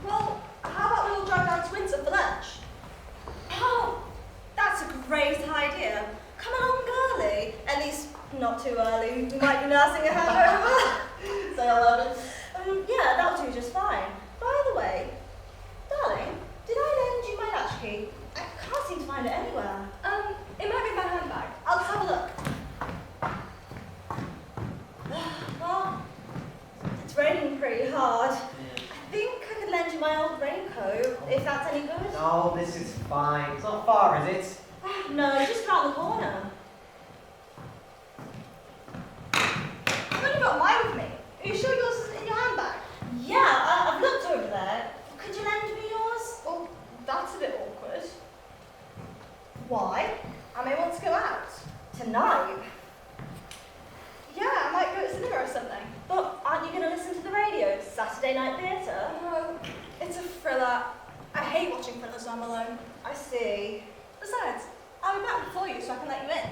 Well, how about we all drive down to Windsor for lunch? Oh, that's a great idea. Come along early. At least not too early. We might be nursing a hangover. Say 11. Yeah, that'll do just fine. By the way, darling, did I lend you my latchkey? I can't seem to find it anywhere. It might be in my handbag. I'll just have a look. Well, it's raining pretty hard. I think I could lend you my old raincoat, if that's any good. No, this is fine. It's not far, is it? No, just around the corner. I've only got mine with me. Are you sure yours is in your handbag? Yeah, I've looked over there. Could you lend me yours? Oh, that's a bit awkward. Why? I may want to go out. Tonight? Yeah, I might go to cinema or something. But aren't you going to listen to the radio? Saturday night theatre? No, it's a thriller. I hate watching thrillers when I'm alone. I see. Besides, I'll be back before you so I can let you in.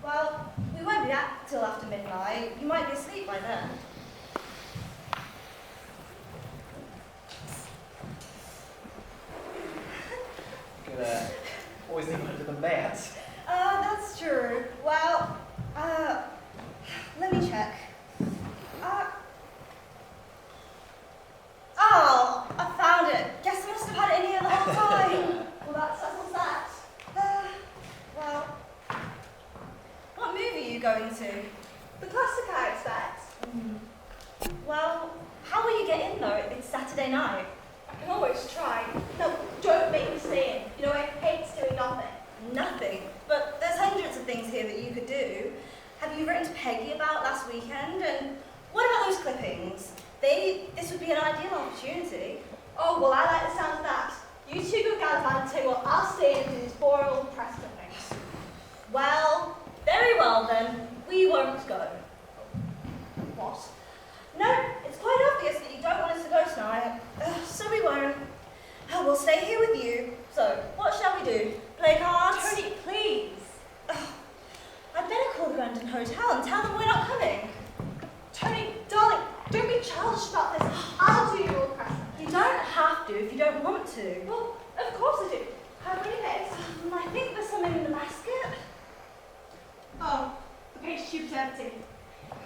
Well, we won't be back till after midnight. You might be asleep by then. obviously under the mat. That's true. Well, let me check. Oh, I found it. Guess I must have had it in here the whole time. Well, that settles that. Well, what movie are you going to? The classic, I expect. Well, how will you get in though? It's Saturday night. I can always try. No, don't make me stay in. You know, I hate doing nothing. Nothing. But there's hundreds of things here that you could do. Have you written to Peggy about last weekend? And what about those clippings? This would be an ideal opportunity. Oh, well, I like the sound of that. You two go gallivant and tell you what, I'll stay and do these boring old press clippings. Well, very well then. We won't go. What? No, it's quite obvious that you don't want us to go tonight. So we won't. We'll stay here with you. So, what shall we do? Play cards? Tony, please. I'd better call the London Hotel and tell them we're not coming. Tony, darling, don't be childish about this. I'll do your old press clippings. You don't have to if you don't want to. Well, of course I do. How many days? I think there's some in the basket. Oh, the paint tube's empty.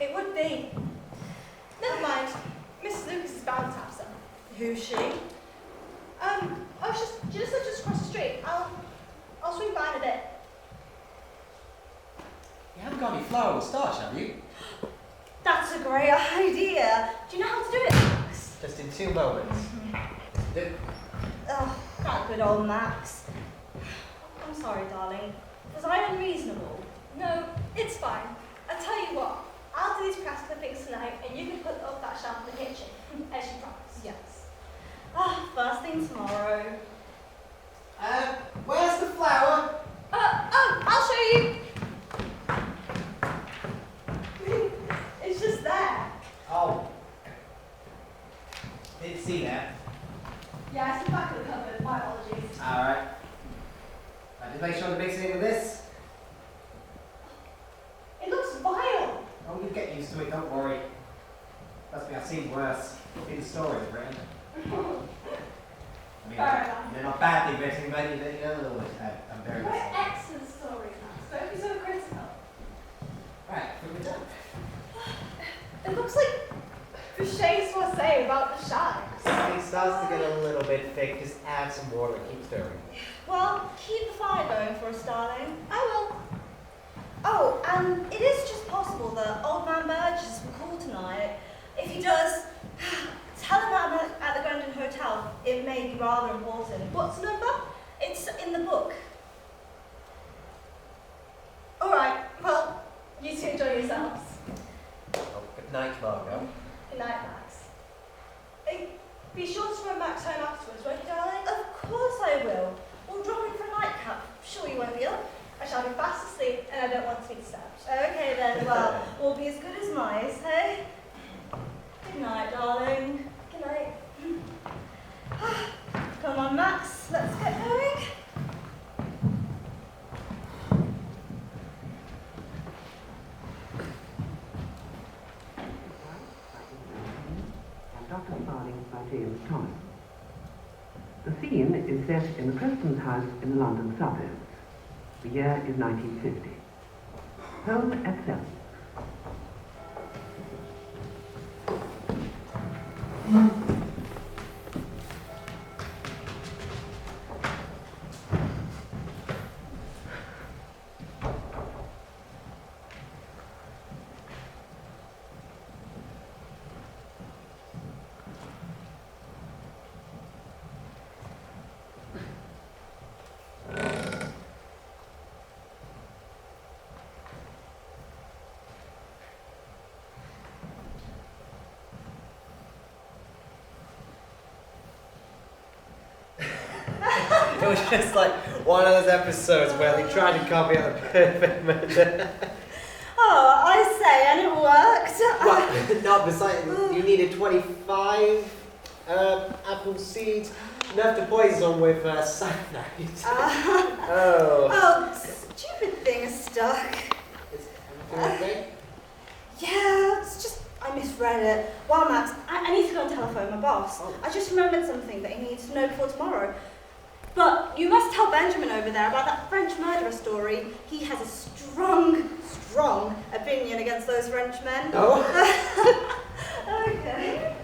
It would be. Never mind. Mrs. Lucas is bound to have some. Who's she? I was just across the street. I'll swing by in a bit. You haven't got any flour or starch, have you? That's a great idea. Do you know how to do it, Max? Just in 2 moments. Oh, that good old Max. I'm sorry, darling. Was I unreasonable? No, it's fine. I'll tell you what. I'll do these press clippings tonight, and you can put up that shelf in the kitchen, as you promised. Yes. First thing tomorrow. Where's the flour? I'll show you. It's just there. Oh. Didn't see that. Yeah, it's in the back of the cupboard. My apologies. Alright. Just make sure to mix it in with this. It looks vile. Oh, you get used to it, don't worry. Trust me, I've seen worse. In the stories written. I mean, Fair enough. they're not badly written, but you know, I'm very What sorry. excellent stories, Max. Don't be so critical. Right, we're done. It looks like Boucher's was saying about the sharks. It starts to get a little bit thick. Just add some water and keep stirring. Well, keep the fire going for us, darling. I will. Oh, and it is just possible that Old Man Burgess will call tonight. If he does, tell him that I'm at the Grandin Hotel. It may be rather important. What's the number? It's in the book. All right. Well, you two enjoy yourselves. Oh, good night, Margot. Good night, Max. Hey, be sure to run Max home afterwards, won't you, darling? Of course I will. We'll drop in for a nightcap. Sure you won't be up? I shall be fast asleep, and I don't want to be disturbed. Okay then, well, we'll be as good as mice, hey? Good night, darling. Good night. Come on, Max, let's get going. And Dr. Sparling by James Thomas. The scene is set in the Preston's house in the London suburbs. The year is 1950. Home at 7. It was just like one of those episodes where they tried to copy out the perfect murder. Oh, I say, and it worked. Well, no, besides, you needed 25 apple seeds, enough to poison with cyanide. Oh. Oh, stupid thing is stuck. Is everything okay? Yeah, it's just, I misread it. Well, Max, I need to go and telephone my boss. Oh. I just remembered something that he needs to know before tomorrow. But you must tell Benjamin over there about that French murderer story. He has a strong opinion against those Frenchmen. No. Okay.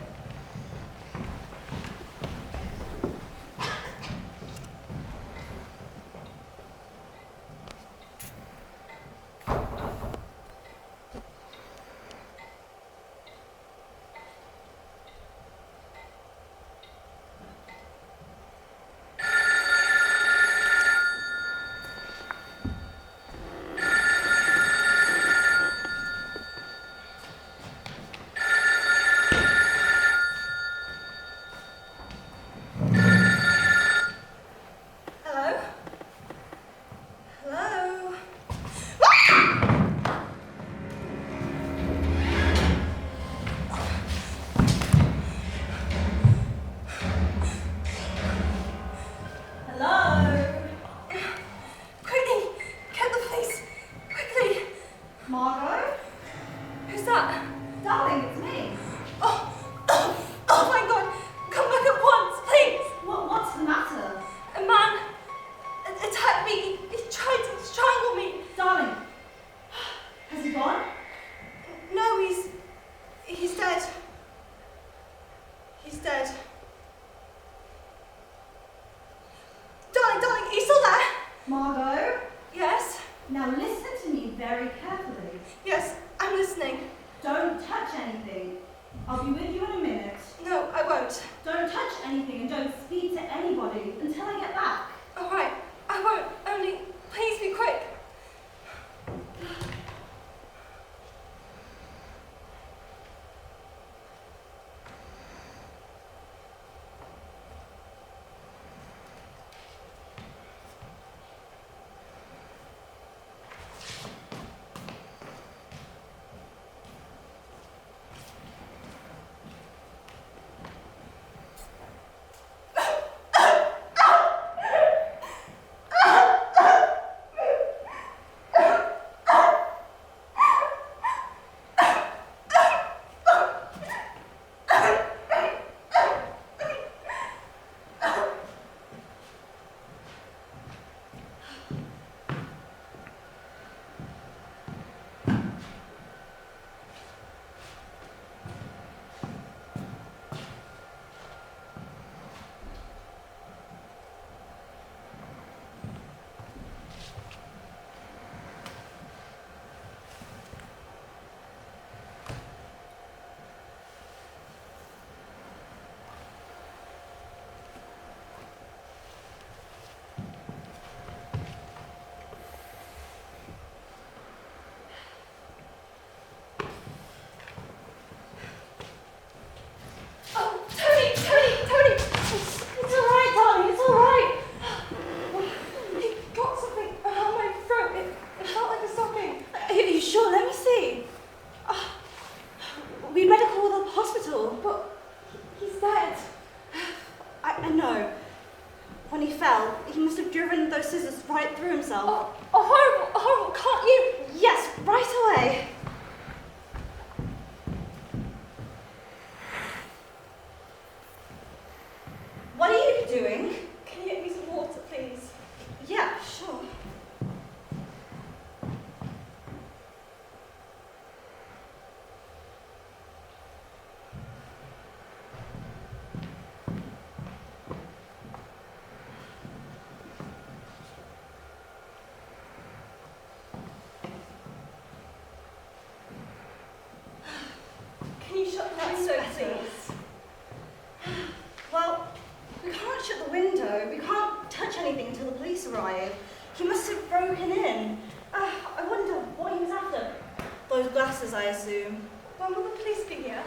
I assume. When will the police be here?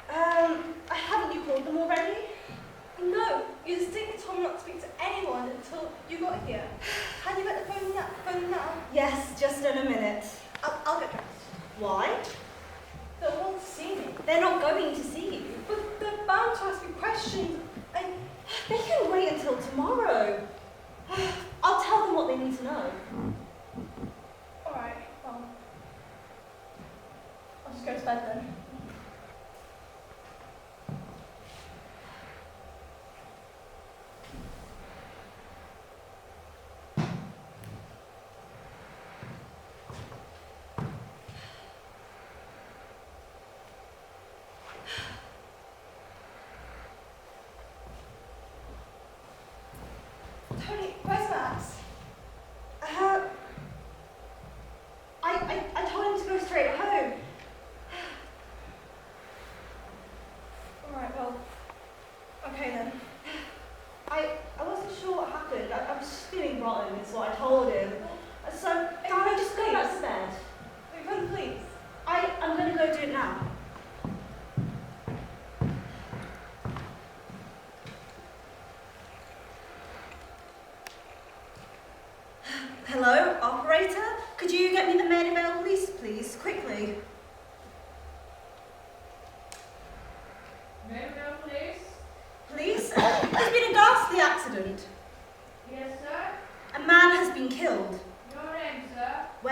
Haven't you called them already? No, you distinctly told me not to speak to anyone until you got here. Can you get the phone now? Yes, just in a minute. I'll get dressed. Why? They'll want to see me. They're not going to see you. But they're bound to ask me questions. They can wait until tomorrow. I'll tell them what they need to know. Alright, well, I'll just go to bed then.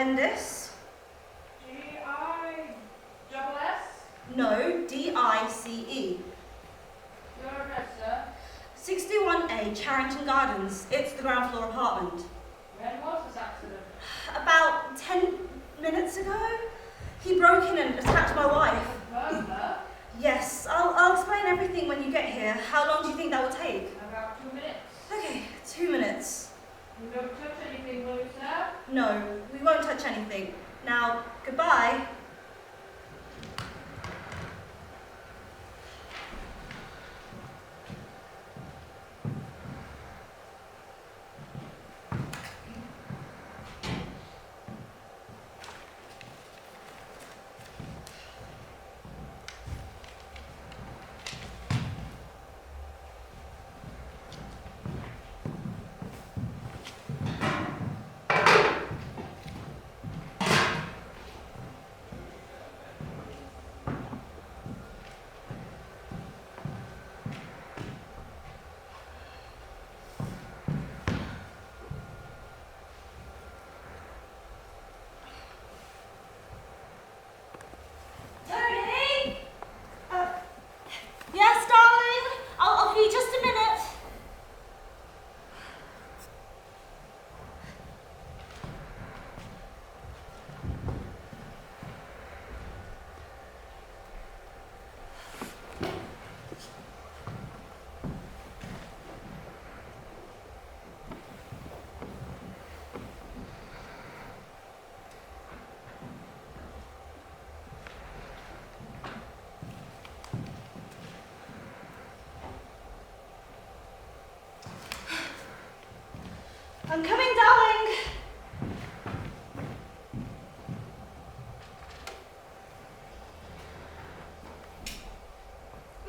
Wendis? G-I-double-S? No, D-I-C-E. Your address, sir? 61A, Charrington Gardens. It's the ground floor apartment. When was this accident? About 10 minutes ago, he broke in and attacked my wife. Burglar? Yes, I'll explain everything when you get here. How long do you think that will take? About 2 minutes. Okay, 2 minutes. You don't touch anything, will you, sir? No, we won't touch anything. Now, goodbye. Yes, darling. I'll be just a minute. I'm coming, darling.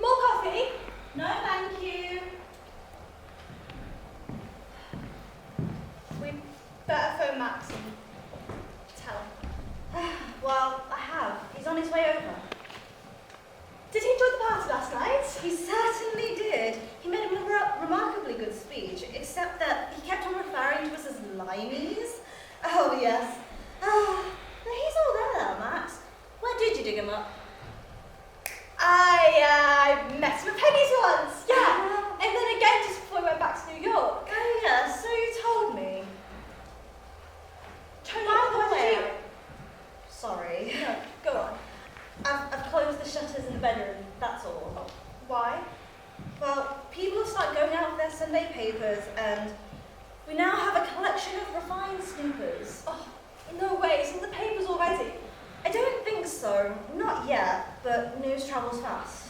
More coffee? No, thank you. We better phone Max and tell him. Well, I have. He's on his way over. Did he enjoy the party last night? He certainly did. He made a remarkably good speech, except that he kept on referring to us as limeys. Oh, yes. He's all there now, Max. Where did you dig him up? I met him at Peggy's once, yeah. And then again just before we went back to New York. Oh, yeah, so you told me. Tony, By the what did way, you? sorry. No, go on. I've closed the shutters in the bedroom, that's all. Why? Well, people have started going out with their Sunday papers, and we now have a collection of refined snoopers. Oh, no way, it's in the papers already. I don't think so, not yet, but news travels fast.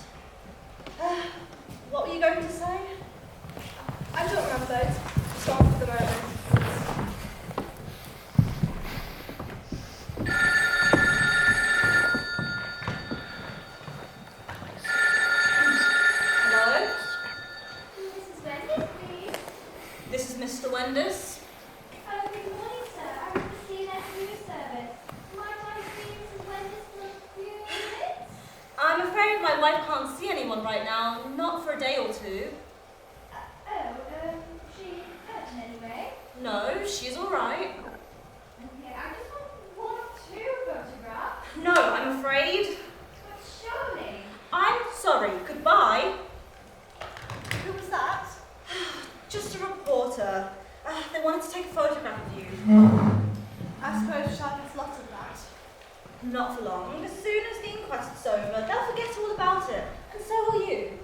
What were you going to say? I don't remember, it's gone for the moment. Hello? Mrs. Wendis, please. This is Mr. Wendis. Good morning, sir. I want to see that news service. Might I see Mrs. Wendis for a few minutes? I'm afraid my wife can't see anyone right now, not for a day or two. She hurt in any way? No, she's alright. Okay, I just want one or two photographs. No, I'm afraid. But surely. I'm sorry, goodbye. Who was that? Just a reporter. They wanted to take a photograph of you. I suppose Sharp has lots of that. Not for long. As soon as the inquest's over, they'll forget all about it. And so will you.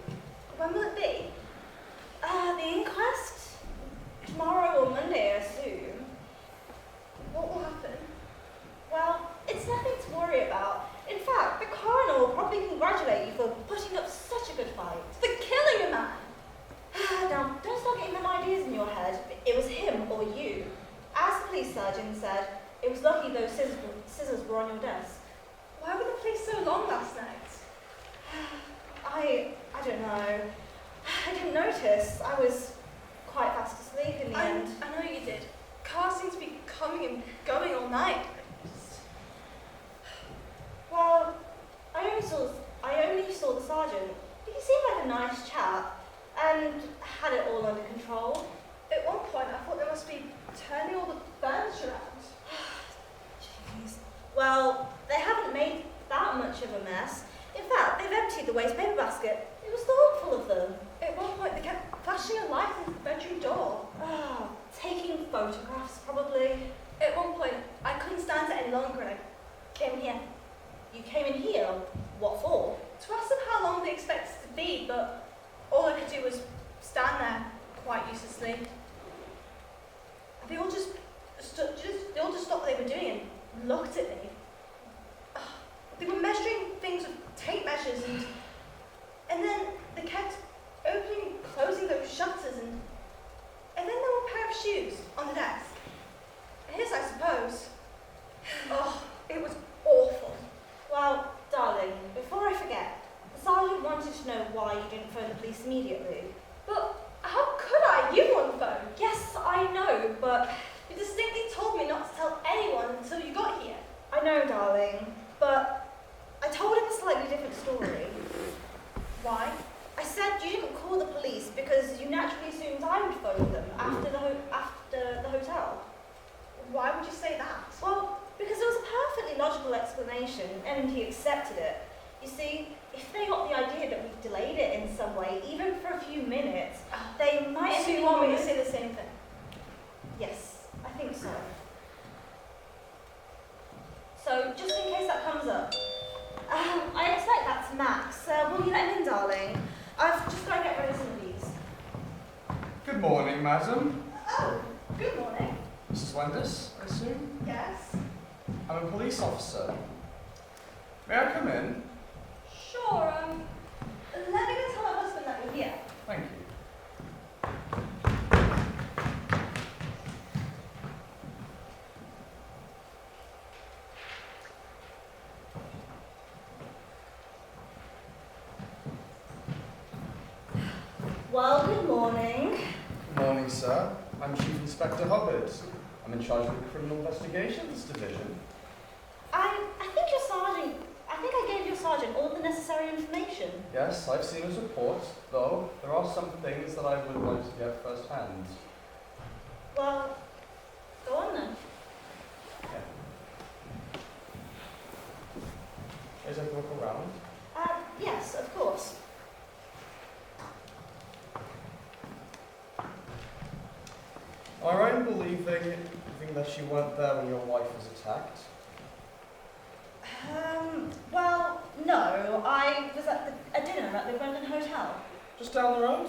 When will it be? The inquest? Tomorrow or Monday, I assume. What will happen? Well, it's nothing to worry about. In fact, the coroner will probably congratulate you for putting up such a good fight. For killing a man! Now, don't start getting them ideas in your head. It was him or you. As the police surgeon said, it was lucky those scissors were on your desk. Why were the police so long last night? I don't know. I didn't notice. I was quite fast asleep in the end. I know you did. Cars seem to be coming and going all night. Well, I only saw the sergeant. He seemed like a nice chap and had it all under control. At one point, I thought they must be turning all the furniture around. Well, they haven't made that much of a mess. In fact, they've emptied the waste paper basket. It was thoughtful of them. At one point, they kept flashing a light through the bedroom door. Ah, taking photographs, probably. At one point, I couldn't stand it any longer and I came here You came in here. What for? to ask them how long they expected to be, but all I could do was stand there quite uselessly. They all just stopped what they were doing and looked at me. They were measuring things with tape measures and then they kept opening and closing those shutters and then there were a pair of shoes on the desk. His, I suppose. Oh, it was awful. Well, darling, before I forget, the sergeant wanted to know why you didn't phone the police immediately. But how could I? You were on the phone. Yes, I know, but You distinctly told me not to tell anyone until you got here. I know, darling, but I told him a slightly different story. Why? I said you didn't call the police because you naturally assumed I would phone them after the hotel. Why would you say that? Well, because it was a perfectly logical explanation, and he accepted it. You see, if they got the idea that we delayed it in some way, even for a few minutes, they might have So you been want me to worried. say the same thing? Yes, I think so. So, just in case that comes up, I expect that's Max. Will you let him in, darling? I've just got to get rid of some of these. Good morning, madam. Oh, good morning. Mrs. Wenders, I assume? Yes. I'm a police officer. May I come in? Sure, let me go tell my husband that you're here. Thank you. Well, good morning. Good morning, sir. I'm Chief Inspector Hubbard. I'm in charge of the Criminal Investigations Division. I think I gave your sergeant all the necessary information. Yes, I've seen his report, though there are some things that I would like to get firsthand. Well, go on then. Yeah. Shall I take a look around? Yes, of course. Am I right in believing that you weren't there when your wife was attacked? Well, no, I was at a dinner at the Brendan Hotel. Just down the road?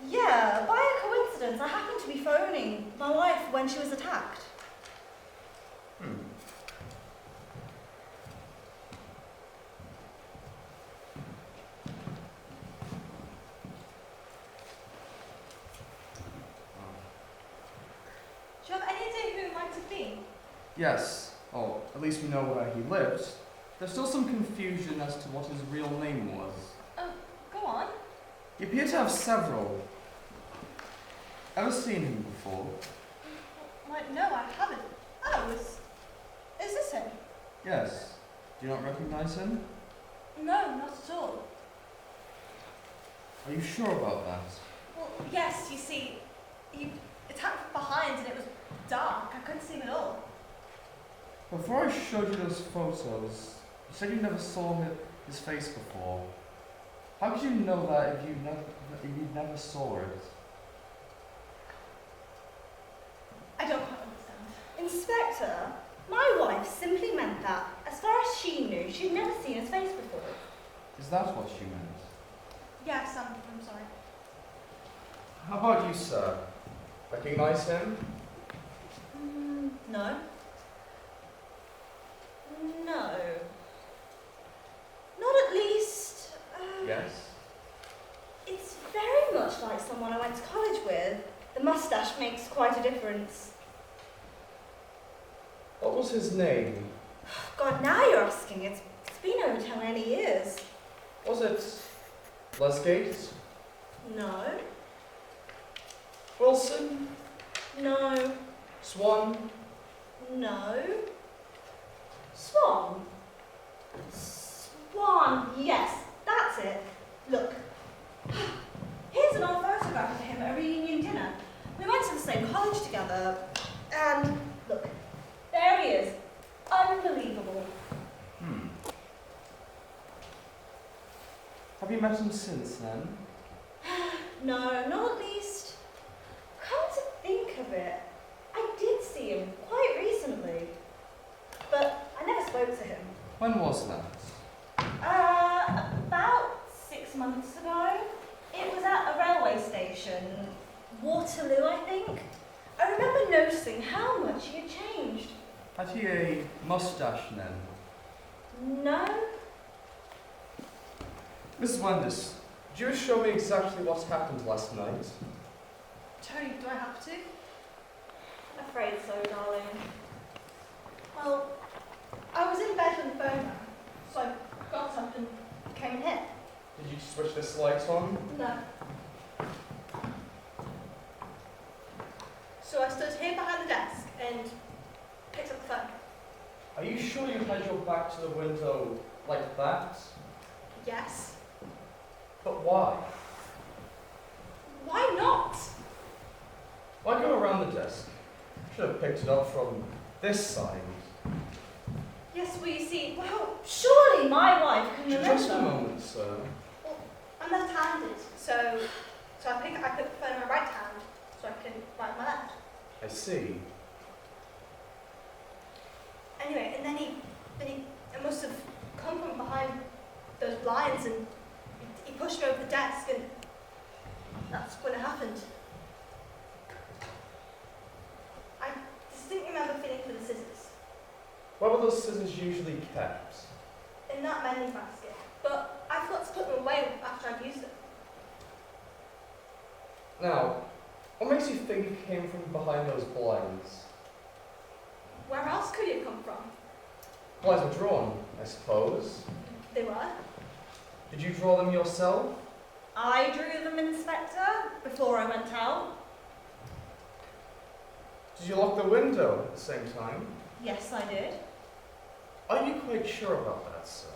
Yeah, by a coincidence, I happened to be phoning my wife when she was attacked. Do you have any idea who it might have been? Yes. Oh, at least we know where he lived. There's still some confusion as to what his real name was. Go on. He appeared to have several. Ever seen him before? No, I haven't. Oh, is this him? Yes. Do you not recognize him? No, not at all. Are you sure about that? Well, yes, you see, he attacked from behind and it was dark. I couldn't see him at all. Before I showed you those photos, you said you never saw his face before. How could you know that if you never saw it? I don't quite understand. Inspector, my wife simply meant that, as far as she knew, she'd never seen his face before. Is that what she meant? Yes, I'm sorry. How about you, sir? Recognize him? No. No. Not at least. Yes. It's very much like someone I went to college with. The mustache makes quite a difference. What was his name? God, now you're asking. It's been over 10 many years. Was it Lesgate? No. Wilson? No. Swan? No. Swan. Swan, yes, that's it. Look. Here's an old photograph of him at a reunion dinner. We went to the same college together. And look, there he is. Unbelievable. Have you met him since then? No, not at least. Come to think of it, I did see him quite recently, but I never spoke to him. When was that? About 6 months ago. It was at a railway station, Waterloo, I think. I remember noticing how much he had changed. Had he a moustache then? No? Mrs. Wenders, could you show me exactly what happened last night? Tony, do I have to? I'm afraid so, darling. Well, I was in bed when the phone rang, so I got up and came in here. Did you switch this light on? No. So I stood here behind the desk and picked up the phone. Are you sure you had your back to the window like that? Yes. But why? Why not? Why go around the desk? Should have picked it up from this side. Yes, well, you see, well, Surely my wife can remember. Just a moment, sir. I'm left-handed, so I put the phone in my right hand so I can write my left. I see. Anyway, and then he it must have come from behind those blinds and he pushed me over the desk and that's when it happened. I distinctly remember feeling for the scissors Where were those scissors usually kept? in that mending basket, but I forgot to put them away after I'd used them. Now, what makes you think it came from behind those blinds? Where else could it have come from? Blinds were drawn, I suppose. They were. Did you draw them yourself? I drew them, Inspector, before I went out. Did you lock the window at the same time? Yes, I did. Are you quite sure about that, sir?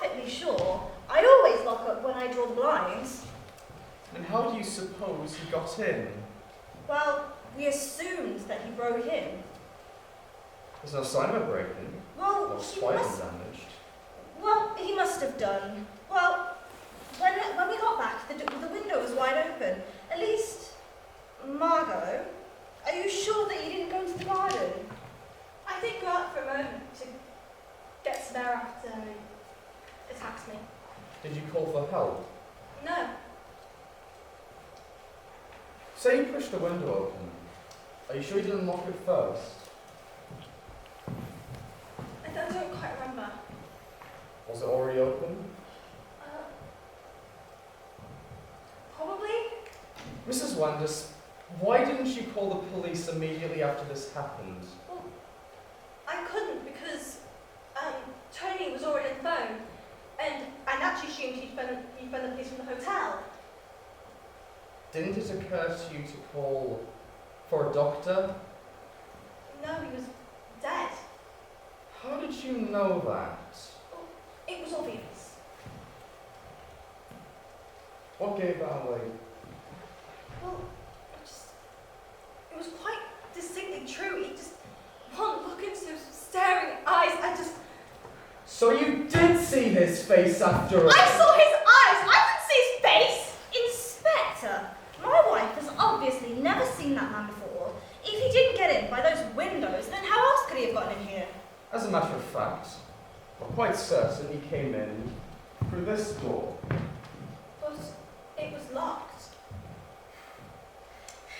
Perfectly sure. I always lock up when I draw the blinds. And how do you suppose he got in? Well, we assumed that he broke in. There's no sign of a break-in. Well, No he spider must. damaged. Well, he must have done. Well, when we got back, the window was wide open. At least, Margot, are you sure that you didn't go into the garden? I did go out for a moment to get some air after he attacked me. Did you call for help? No. Say you pushed the window open. Are you sure you didn't lock it first? I don't quite remember. Was it already open? Probably. Mrs. Wanders, why didn't you call the police immediately after this happened? Well, I couldn't because Tony was already on the phone, and I naturally assumed he'd phone the police from the hotel. Didn't it occur to you to call for a doctor? No, he was dead. How did you know that? It was obvious. What gave that away? Well, it was quite distinctly true. He just one look into those staring eyes. So you did see his face after all? I saw his eyes! I didn't see his face! Inspector, my wife has obviously never seen that man before. If he didn't get in by those windows, then how else could he have gotten in here? As a matter of fact, I'm quite certain he came in through this door. But it was locked.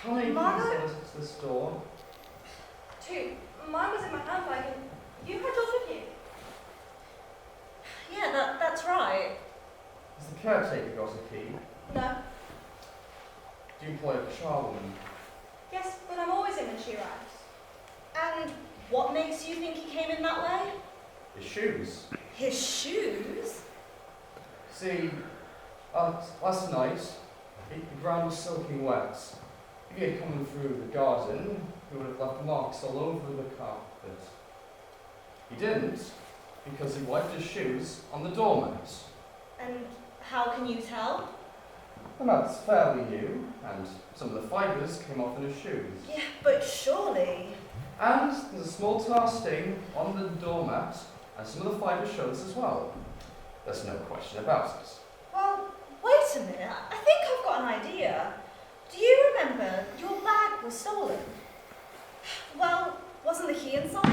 How many keys Margaret? are to this door? 2. Mine was in my handbag, and you had yours with you. Yeah, that's right. Has the caretaker got a key? No. Do you employ a charwoman? Yes, but I'm always in when she arrives. And what makes you think he came in that way? His shoes. His shoes? See, last night, the ground was soaking wet. If he had come through the garden, he would have left marks all over the carpet. He didn't, because he wiped his shoes on the doormat. And how can you tell? The mat's fairly new, and some of the fibres came off in his shoes. Yeah, but surely. And there's a small tar stain on the doormat, and some of the fibres show this as well. There's no question about it. Well, Wait a minute, I think I've got an idea. Do you remember your bag was stolen? Well, wasn't the key inside?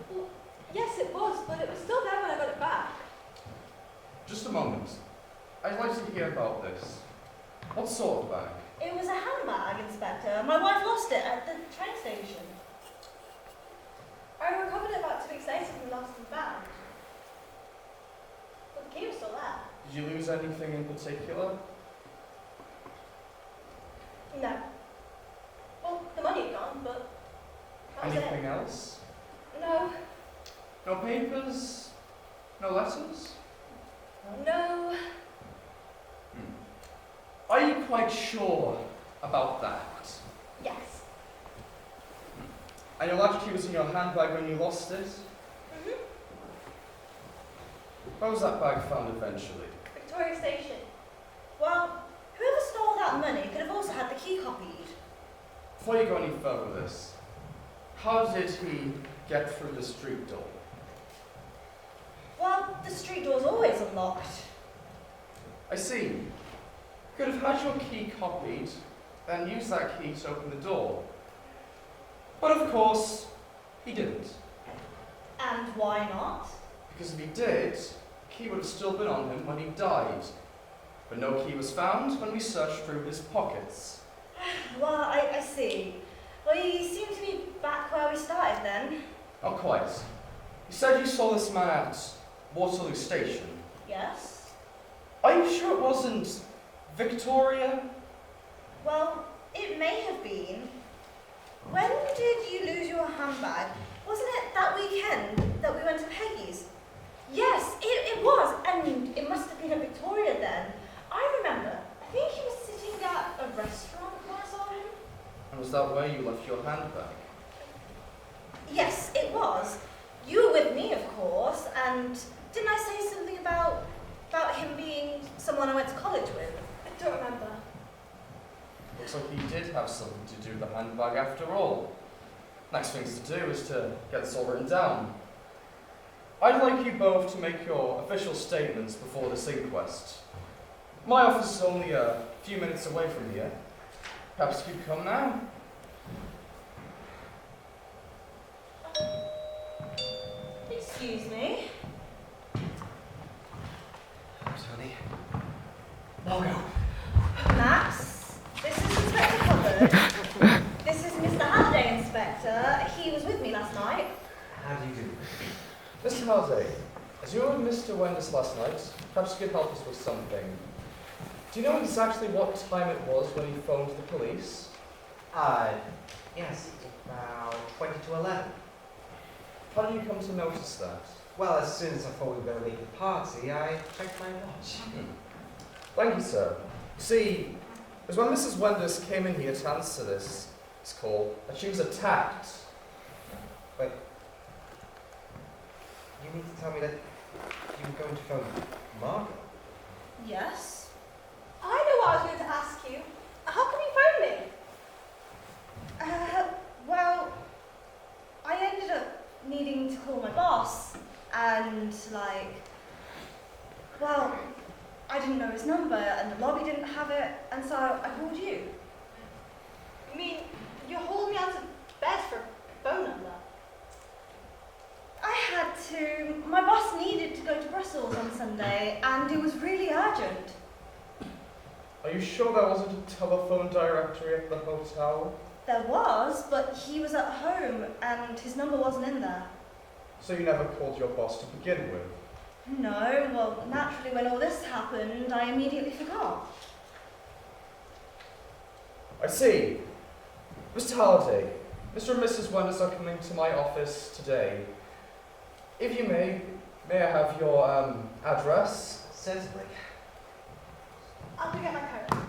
Well, yes, it was, but it was still there when I got it back. Just a moment. I'd like to hear about this. What sort of bag? It was a handbag, Inspector. My wife lost it at the train station. I recovered it about 2 weeks later from the loss of the bag. But the key was still there. Did you lose anything in particular? No. Well, the money had gone, but that was Anything it. else? No. No papers? No letters? No. Are you quite sure about that? Yes. And your latchkey was in your handbag when you lost it? Mm-hmm. Where was that bag found eventually? Victoria Station. Well, whoever stole that money could have also had the key copied. Before you go any further with this, how did he get through the street door? Well, the street door's always unlocked. I see. You could have had your key copied, then used that key to open the door. But of course, he didn't. And why not? Because if he did, the key would have still been on him when he died. But no key was found when we searched through his pockets. Well, I see. Well, you seem to be back where we started then. Not quite. You said you saw this man at Waterloo Station. Yes? Are you sure it wasn't Victoria? Well, it may have been. When did you lose your handbag? Wasn't it that weekend that we went to Peggy's? Yes, it was, and it must have been at Victoria then. I remember. I think he was sitting at a restaurant when I saw him. And was that where you left your handbag? Yes, it was. You were with me, of course, and didn't I say something about him being someone I went to college with? I don't remember. Looks like he did have something to do with the handbag after all. Next thing to do is to get this all written down. I'd like you both to make your official statements before this inquest. My office is only a few minutes away from here. Perhaps you could come now? Excuse me. Tony. Margot. Max, this is Inspector Cupboard. This is Mr. Halliday, Inspector. He was with me last night. How do you do? Mr. Halliday, as you were with Mr. Wenders last night, perhaps you could help us with something. Do you know exactly what time it was when you phoned the police? Yes, about 20 to 11. How did you come to notice that? Well, as soon as I thought we were going to leave the party, I checked my watch. Thank you, sir. See, it was when Mrs. Wenders came in here to answer this call that she was attacked. But you need to tell me that you were going to phone Margot. Yes? I know what I was going to ask you. How come you phoned me? Well, I ended up needing to call my boss, and well, I didn't know his number, and the lobby didn't have it, and so I called you. You mean you hauled me out of bed for a phone number? I had to. My boss needed to go to Brussels on Sunday, and it was really urgent. Are you sure there wasn't a telephone directory at the hotel? There was, but he was at home, and his number wasn't in there. So you never called your boss to begin with? No, well, naturally, when all this happened, I immediately forgot. I see. Mr. Halliday, Mr. and Mrs. Wenders are coming to my office today. If you may I have your address? Certainly. I'll go get my coat.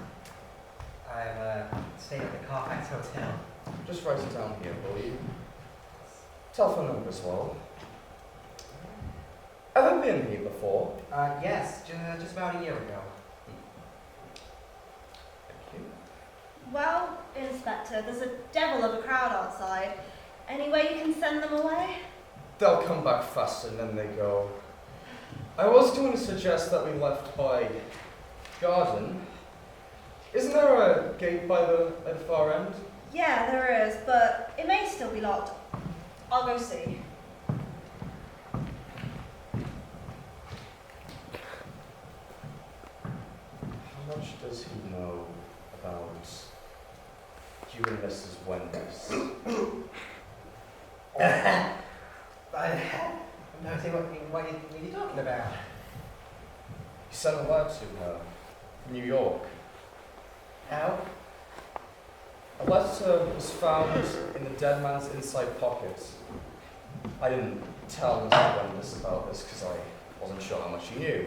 I'm staying at the Carfax Hotel. Just write it down here, will you? Telephone number as well. Ever been here before? Yes, just about a year ago. Thank you. Well, Inspector, there's a devil of a crowd outside. Any way you can send them away? They'll come back faster than they go. I was going to suggest that we left by garden. Isn't there a gate by at the far end? Yeah, there is, but it may still be locked. I'll go see. How much does he know about you and Mrs. Wendy's? I have no idea what you're talking about. You sent a letter to her from New York. How? A letter was found in the dead man's inside pocket. I didn't tell Mr. Wendy's about this because I wasn't sure how much you knew.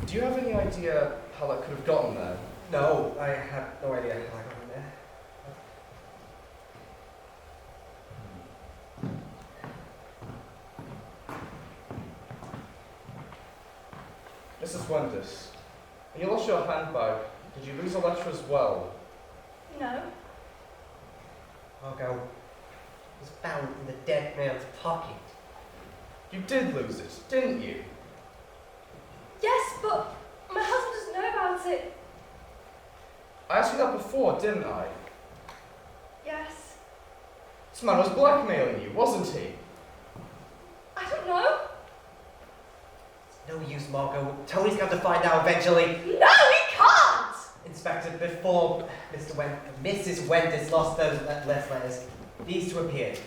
Do you have any idea how that could have gotten there? No, I have no idea how I got in there. Mrs. Wendy's, when you lost your handbag, did you lose a letter as well? No. Margot was found in the dead man's pocket. You did lose it, didn't you? Yes, but my husband doesn't know about it. I asked you that before, didn't I? Yes. This man was blackmailing you, wasn't he? I don't know. No use, Margot. Tony's got to find out eventually. No, he can't! Inspector, before Mrs. Wendy's lost those letters, these two appeared.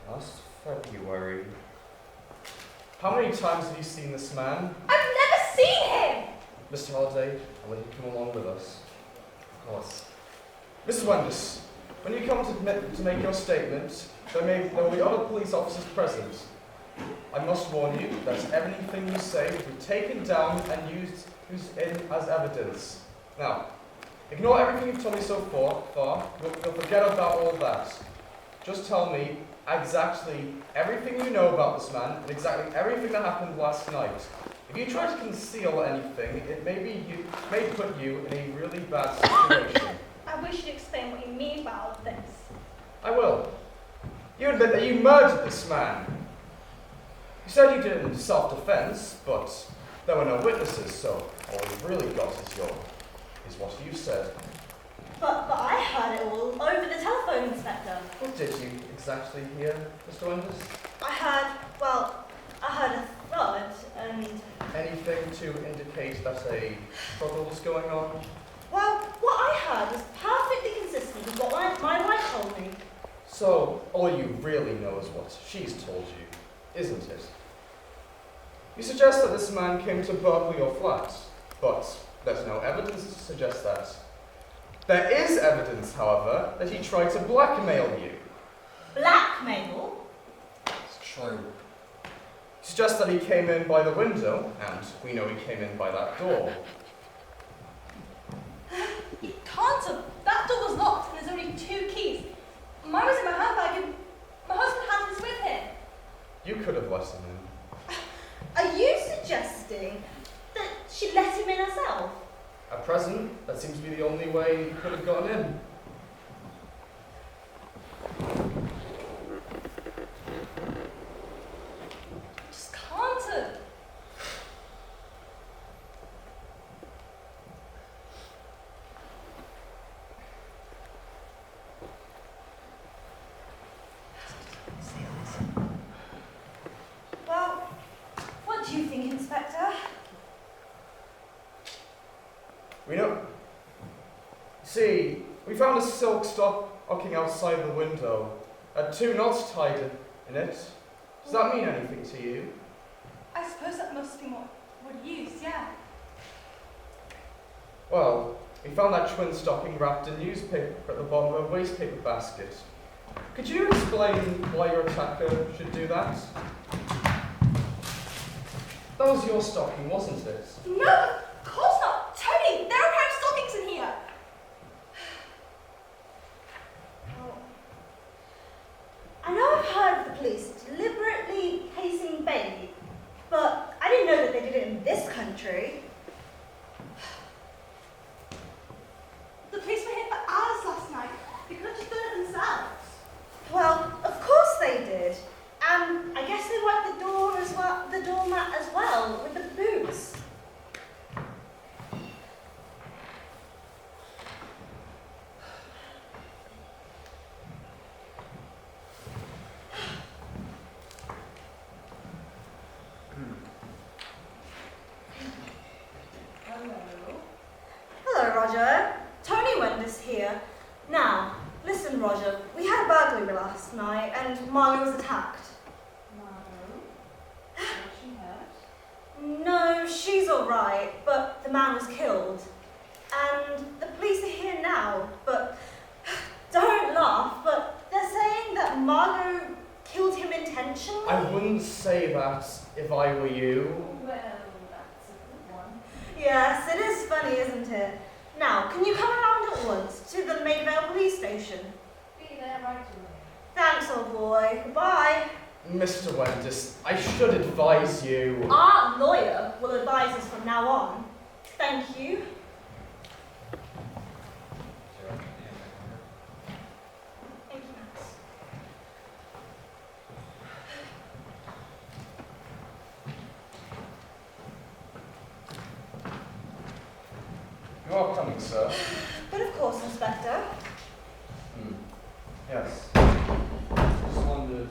Last February. How many times have you seen this man? I've never seen him! Mr. Holliday, I'll let you come along with us. Of course. Mrs. Wendy's, when you come to make your statement, there will be other police officers present. I must warn you that everything you say will be taken down and used in as evidence. Now, ignore everything you've told me so far. You'll forget about all that. Just tell me exactly everything you know about this man and exactly everything that happened last night. If you try to conceal anything, it may put you in a really bad situation. I wish you'd explain what you mean by all of this. I will. You admit that you murdered this man. You said you did it in self-defense, but there were no witnesses, so all you've really got is what you said. But I heard it all over the telephone, Inspector. What did you exactly hear, Mr. Wenders? I heard a thud and... Anything to indicate that a struggle was going on? Well, what I heard was perfectly consistent with what my wife told me. So, all you really know is what she's told you, isn't it? You suggest that this man came to burgle your flat, but there's no evidence to suggest that. There is evidence, however, that he tried to blackmail you. Blackmail? It's true. You suggest that he came in by the window, and we know he came in by that door. You can't have. That door was locked and there's only 2 keys. Mine was in my handbag and my husband had this with him. You could have let him in. Are you suggesting that she let him in herself? At present, that seems to be the only way he could have gotten in. Just can't have. Well, what do you think, Inspector? We know. See, we found a silk stocking outside the window. Had 2 knots tied in it. Does that mean anything to you? I suppose that must be what he used, yeah. Well, we found that twin stocking wrapped in newspaper at the bottom of a wastepaper basket. Could you explain why your attacker should do that? That was your stocking, wasn't it? No, of course not. Tony, there are a pair of stockings in here. Well, I know I've heard of the police deliberately placing bait, but I didn't know that they did it in this country. The police were here for hours last night. They could have just done it themselves. Well, of course they did. And I guess they wiped the doormat as well with the boots. Listen, Roger, we had a burglary last night and Margot was attacked. Margot? Was she hurt? No, she's alright, but the man was killed. And the police are here now, but don't laugh, but they're saying that Margot killed him intentionally. I wouldn't say that if I were you. Well, that's a good one. Yes, it is funny, isn't it? Now, can you come around at once to the Maidvale police station? Be there right away. Thanks, old boy. Goodbye. Mr. Wendis, I should advise you. Our lawyer will advise us from now on. Thank you. Thank you, Max. You are coming, sir. But of course, Inspector. Yes. Just wondered.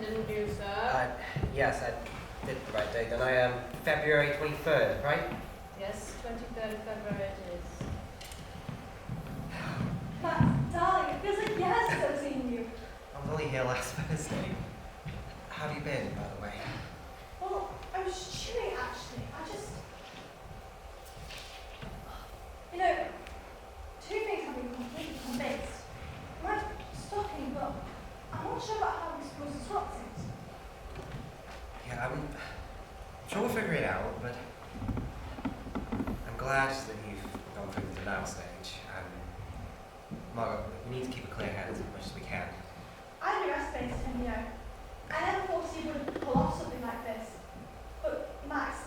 Didn't you, sir? Yes, I did the right date. And I am February 23rd, right? Yes, 23rd of February it is. Max, darling, it feels like years since I've seen you. I was only here last Thursday. How have you been, by the way? Well, I was chewing actually. You know, two things have been completely convinced. My stocking, but I'm not sure about how we're supposed to swap things. Yeah, I'm sure we'll figure it out, but I'm glad that you've gone through the denial stage. Margaret, we need to keep a clear head as much as we can. I underestimated him, you know. I never thought he would pull off something like this. But Max,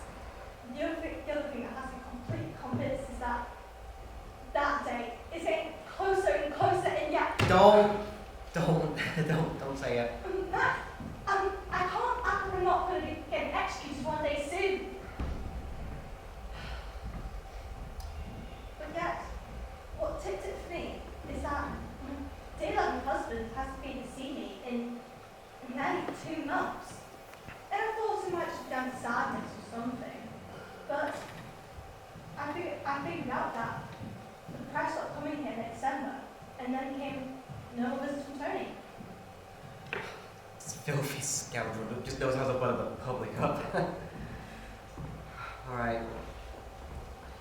the other thing that has me completely convinced is that day is getting closer and closer, and yet. Don't say it. Max, I can't act like I'm not going to be getting executed one day soon. But yet, what tipped it for me is that my dear loving husband hasn't been to see me in nearly 2 months. And I thought it might just be down to sadness or something. But I figured out that the press stopped coming here in December, and then came no visit from Tony. This filthy scoundrel who just knows how to butter the public up. Alright. I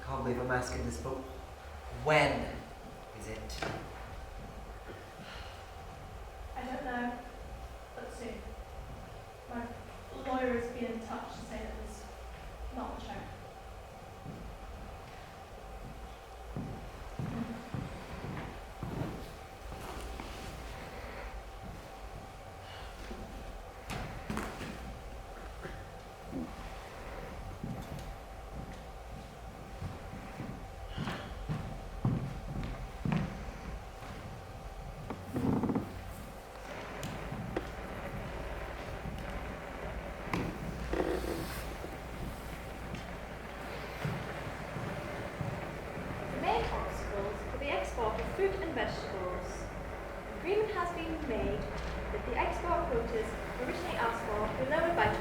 can't believe I'm asking this, but when is it? I don't know, but soon. My lawyer has been in touch to say that there's not much hope. The main obstacles for the export of fruit and vegetables. Agreement has been made that the export quotas originally asked for be lowered by 12.5%.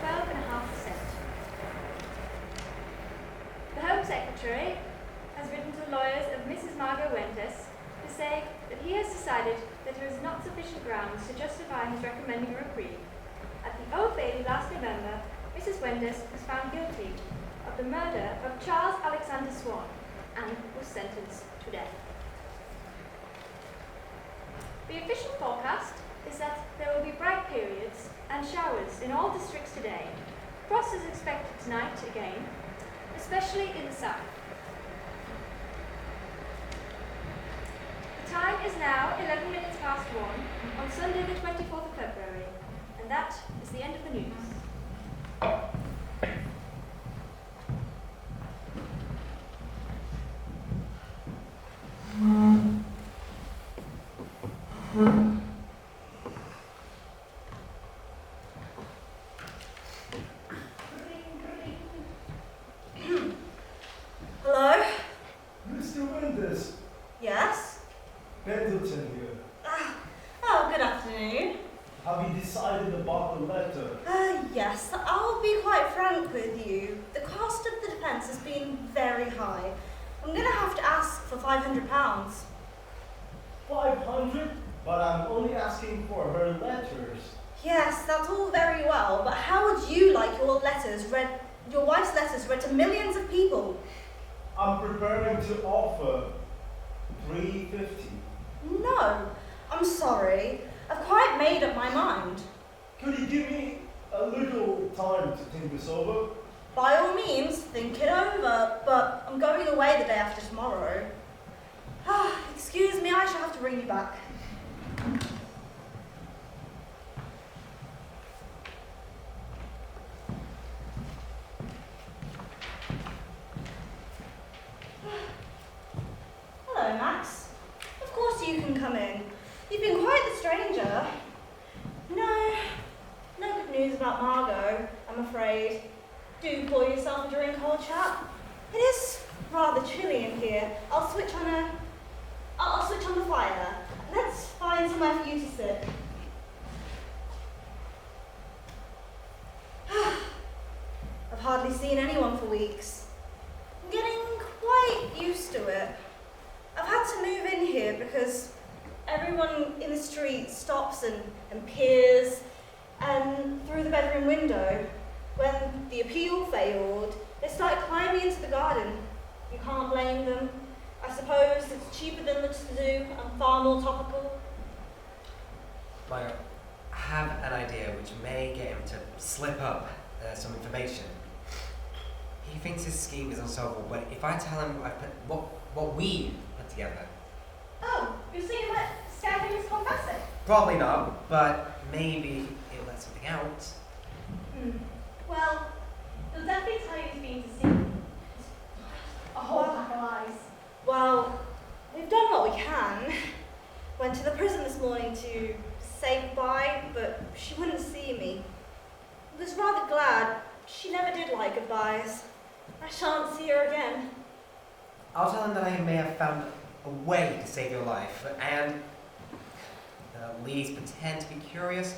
The Home Secretary Secretary has written to the lawyers of Mrs. Margot Wentes to say that he has decided that there is not sufficient grounds to justify his recommending a reprieve. At the Old Bailey last November, Mrs. Wentes was found guilty of the murder of Charles Alexander Swan and was sentenced to death. The official forecast is that there will be bright periods and showers in all districts today. Frost is expected tonight again, especially in the south. The time is now 11 minutes past 1 on Sunday the 24th of February, and that is the end of the news. Hello? Mr. Winters, Yes? Pendleton here. Oh, good afternoon. Have you decided about the letter? Yes, I'll be quite frank with you. The cost of the defence has been very high. I'm going to have to ask for £500. 500? But I'm only asking for her letters. Yes, that's all very well, but how would you like your wife's letters read to millions of people? I'm preparing to offer $350. No, I'm sorry. I've quite made up my mind. Could you give me a little time to think this over? By all means, think it over, but I'm going away the day after tomorrow. Excuse me, I shall have to ring you back. Hello, Max. Of course you can come in. You've been quite the stranger. No good news about Margot, I'm afraid. Do pour yourself a drink, old chap. It is rather chilly in here. I'll switch on the fire. Let's find somewhere for you to sit. I've hardly seen anyone for weeks. I'm getting quite used to it. I've had to move in here because everyone in the street stops and peers, and through the bedroom window, when the appeal failed, they started climbing into the garden. You can't blame them. I suppose it's cheaper than the to-do and far more topical. Margaret, I have an idea which may get him to slip up some information. He thinks his scheme is unsolvable, but if I tell him I put what we put together. Oh, you're seeing him scared him to confess it? Probably not, but maybe he'll let something out. Well, he'll definitely tell you he's being deceived. A whole pack of lies. Well, we've done what we can. Went to the prison this morning to say goodbye, but she wouldn't see me. I was rather glad. She never did like goodbyes. I shan't see her again. I'll tell him that I may have found a way to save your life, and at least pretend to be curious.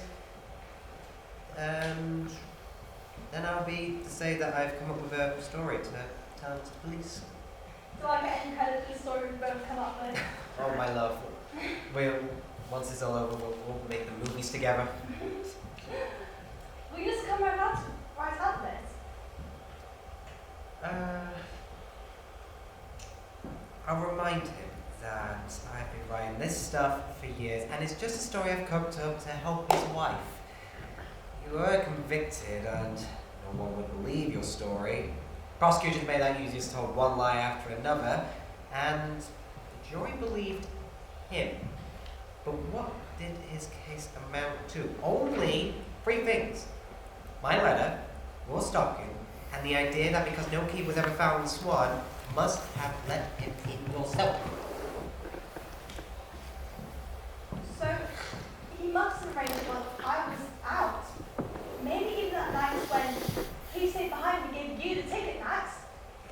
And then I'll be to say that I've come up with a story to tell to the police. Do I get any credit for the story we both come up with? Oh, my love. Once it's all over, we'll make the movies together. Will you just come right out of this? I'll remind him that I've been writing this stuff for years, and it's just a story I've cooked up to help his wife. You were convicted, and no one would believe your story. Prosecutors made out you just told one lie after another, and the jury believed him. But what did his case amount to? Only 3 things. My letter, your stocking, and the idea that because no key was ever found in Swan, must have let him in yourself. So, he must have arranged it while I was out. Maybe even that night when he stayed behind and gave you the ticket, Max.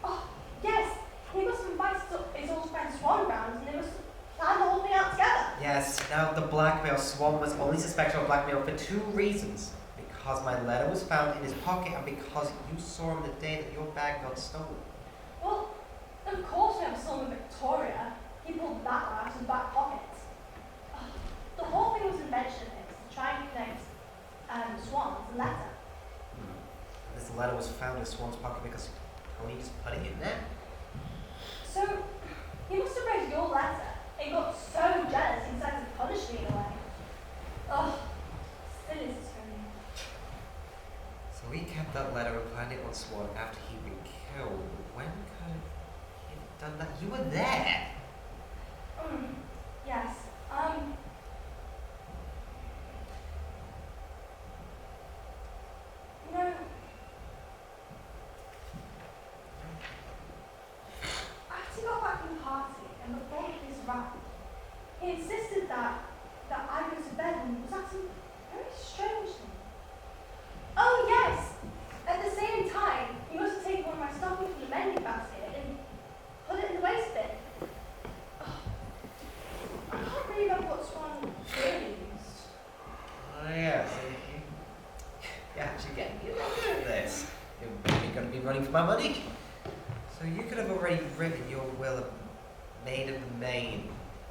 Oh, yes, he must have invited his old friend Swan round, and they must have planned the whole thing out together. Yes, now the blackmail. Swan was only suspected of blackmail for 2 reasons. Because my letter was found in his pocket, and because you saw him the day that your bag got stolen. Well, Of course we have a song in Victoria. He pulled that out of his back pocket. The whole thing was invention to try and connect Swan with the letter. This letter was found in Swan's pocket because Tony just put it in there. So, he must have read your letter and got so jealous he decided to punish me in a way. Oh, still is Tony. So we kept that letter and planned it on Swan after he'd been killed. When could he have done that? You were there! Yes. You know, after he got back from the party and before the police arrived, he insisted that I go to bed and was acting very strangely. Oh yes! At the same time, he must have taken one of my stockings from the mending basket and put it in the waste bin. I can't really remember what Swan really used. Oh yeah, so you actually get this. You're going to be running for my money. So you could have already written your will of maid of the main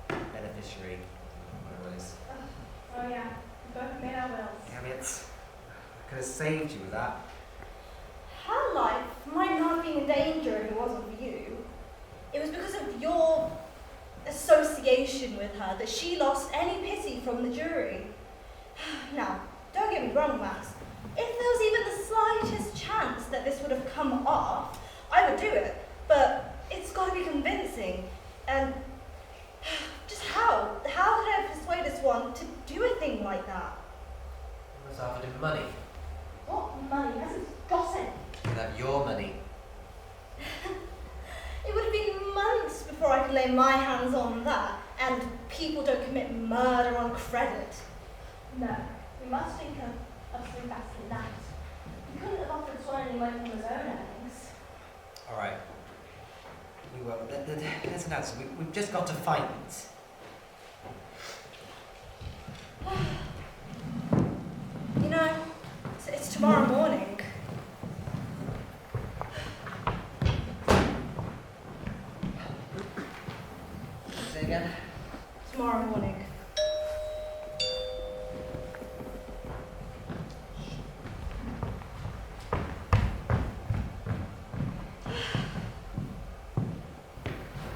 beneficiary. Whatever it is. Oh yeah, we both made our wills. Damn it. I could have saved you with that. Her life might not have been in danger if it wasn't for you. It was because of your association with her that she lost any pity from the jury. Now, don't get me wrong, Max. If there was even the slightest chance that this would have come off, I would do it. But it's got to be convincing. And just how? How could I persuade this one to do a thing like that? I was offered him money. What money? He hasn't got it. You could have your money. It would have been months before I could lay my hands on that, and people don't commit murder on credit. No, we must think of something better than that. He couldn't have offered Swan any money from his own earnings. Alright. You will. Let's announce it. We've just got to find it. You know, it's tomorrow morning. Say again? Tomorrow morning.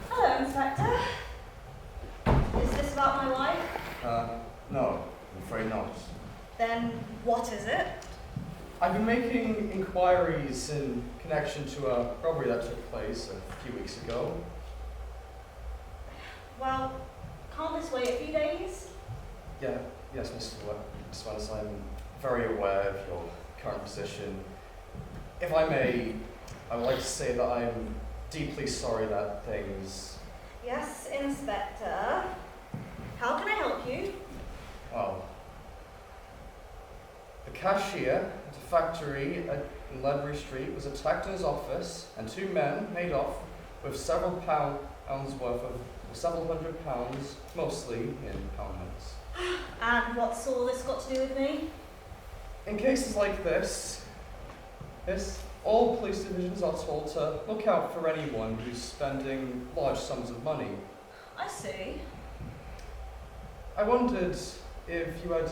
Hello, Inspector. Is this about my wife? No, I'm afraid not. Then what is it? I've been making inquiries in connection to a robbery that took place a few weeks ago. Well, can't this wait a few days? Yes, Mr. Swanson, I'm very aware of your current position. If I may, I would like to say that I'm deeply sorry that things... Yes, Inspector. How can I help you? Well, the cashier at a factory in Ledbury Street was attacked in his office, and two men made off with several hundred pounds, mostly in pound notes. And what's all this got to do with me? In cases like this, all police divisions are told to look out for anyone who's spending large sums of money. I see. I wondered if you had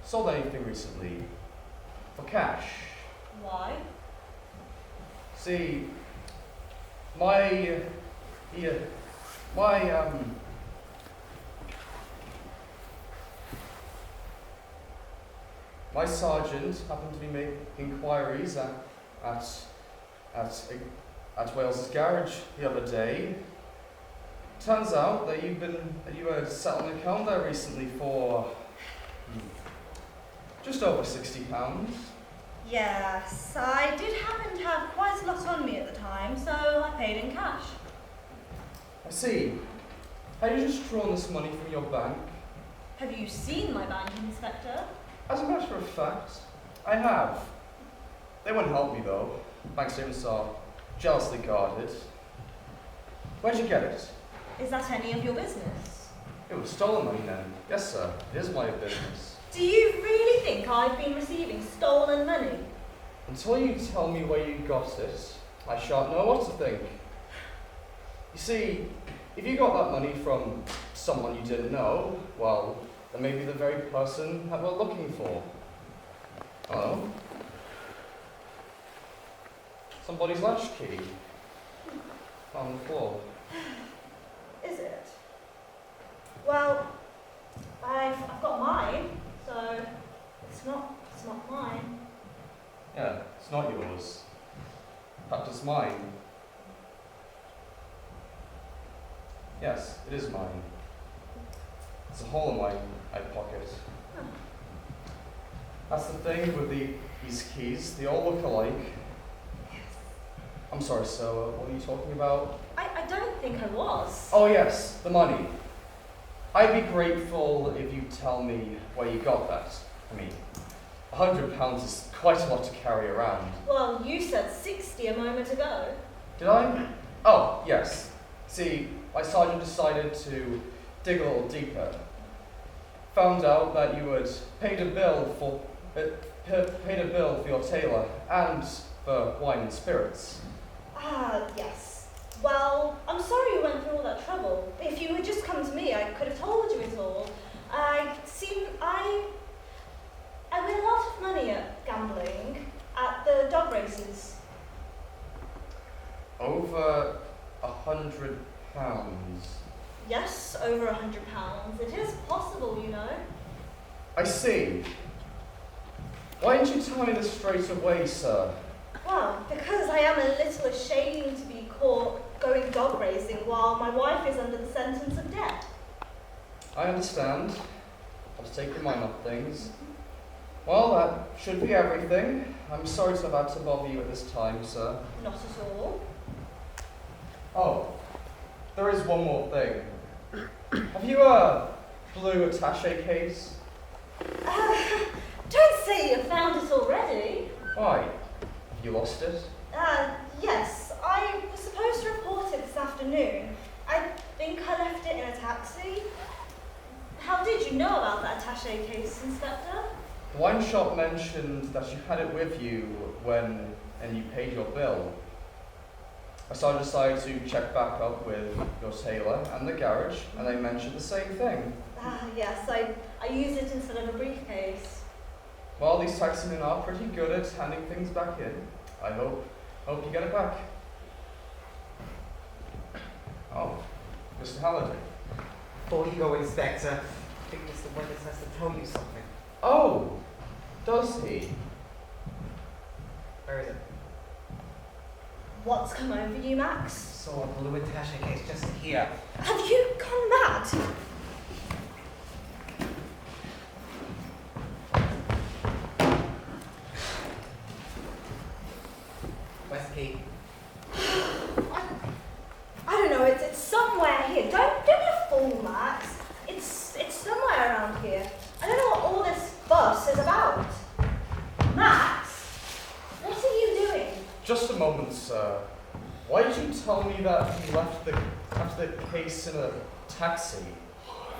sold anything recently for cash. Why? See, my sergeant happened to be making inquiries at Wales's garage the other day. Turns out that you had set an account there recently for just over £60. Yes, I did happen to have quite a lot on me at the time, so I paid in cash. I see. Had you just drawn this money from your bank? Have you seen my bank, Inspector? As a matter of fact, I have. They wouldn't help me though. Bank statements are jealously guarded. Where'd you get it? Is that any of your business? It was stolen money then. Yes, sir. It is my business. Do you really think I've been receiving stolen money? Until you tell me where you got it, I shan't know what to think. You see, if you got that money from someone you didn't know, well, then maybe the very person that we're looking for. Oh? Somebody's latchkey on the floor. Is it? Well, I've got mine, so it's not mine. Yeah, it's not yours. In fact, it's mine. Yes, it is mine. There's a hole in my pocket. Huh. That's the thing with these keys. They all look alike. I'm sorry, so what are you talking about? I don't think I was. Oh yes, the money. I'd be grateful if you tell me where you got that. I mean, £100 is quite a lot to carry around. Well, you said 60 a moment ago. Did I? Oh, yes. See, my sergeant decided to dig a little deeper. Found out that you had paid a bill for your tailor and for wine and spirits. Ah, yes. Well, I'm sorry you went through all that trouble. If you had just come to me, I could have told you it all. I win a lot of money at gambling at the dog races. Over £100. Yes, over £100. It is possible, you know. I see. Why didn't you tell me this straight away, sir? Well, because I am a little ashamed to be caught going dog racing while my wife is under the sentence of death. I understand. I'll take your mind off things. Well, that should be everything. I'm sorry to have had to bother you at this time, sir. Not at all. Oh, there is one more thing. Have you a blue attaché case? Don't say you found it already. Why? Have you lost it? Yes. I was supposed to report it this afternoon. I think I left it in a taxi. How did you know about that attaché case, Inspector? The wine shop mentioned that you had it with you when you paid your bill. I decided to check back up with your tailor and the garage, and they mentioned the same thing. Yes, I use it instead of a briefcase. Well, these taximen are pretty good at handing things back in. I hope you get it back. Oh, Mr. Halliday. Before you go, Inspector, I think Mr. Withers has to tell you something. Oh, does he? Where is it? What's come over you, Max? So, a blue attaché case just here. Have you gone mad? Where's the key? I don't know, it's somewhere here. Don't be a fool, Max. It's somewhere around here. I don't know what all this fuss is about. Max, what are you doing? Just a moment, sir. Why did you tell me that you left the case in a taxi?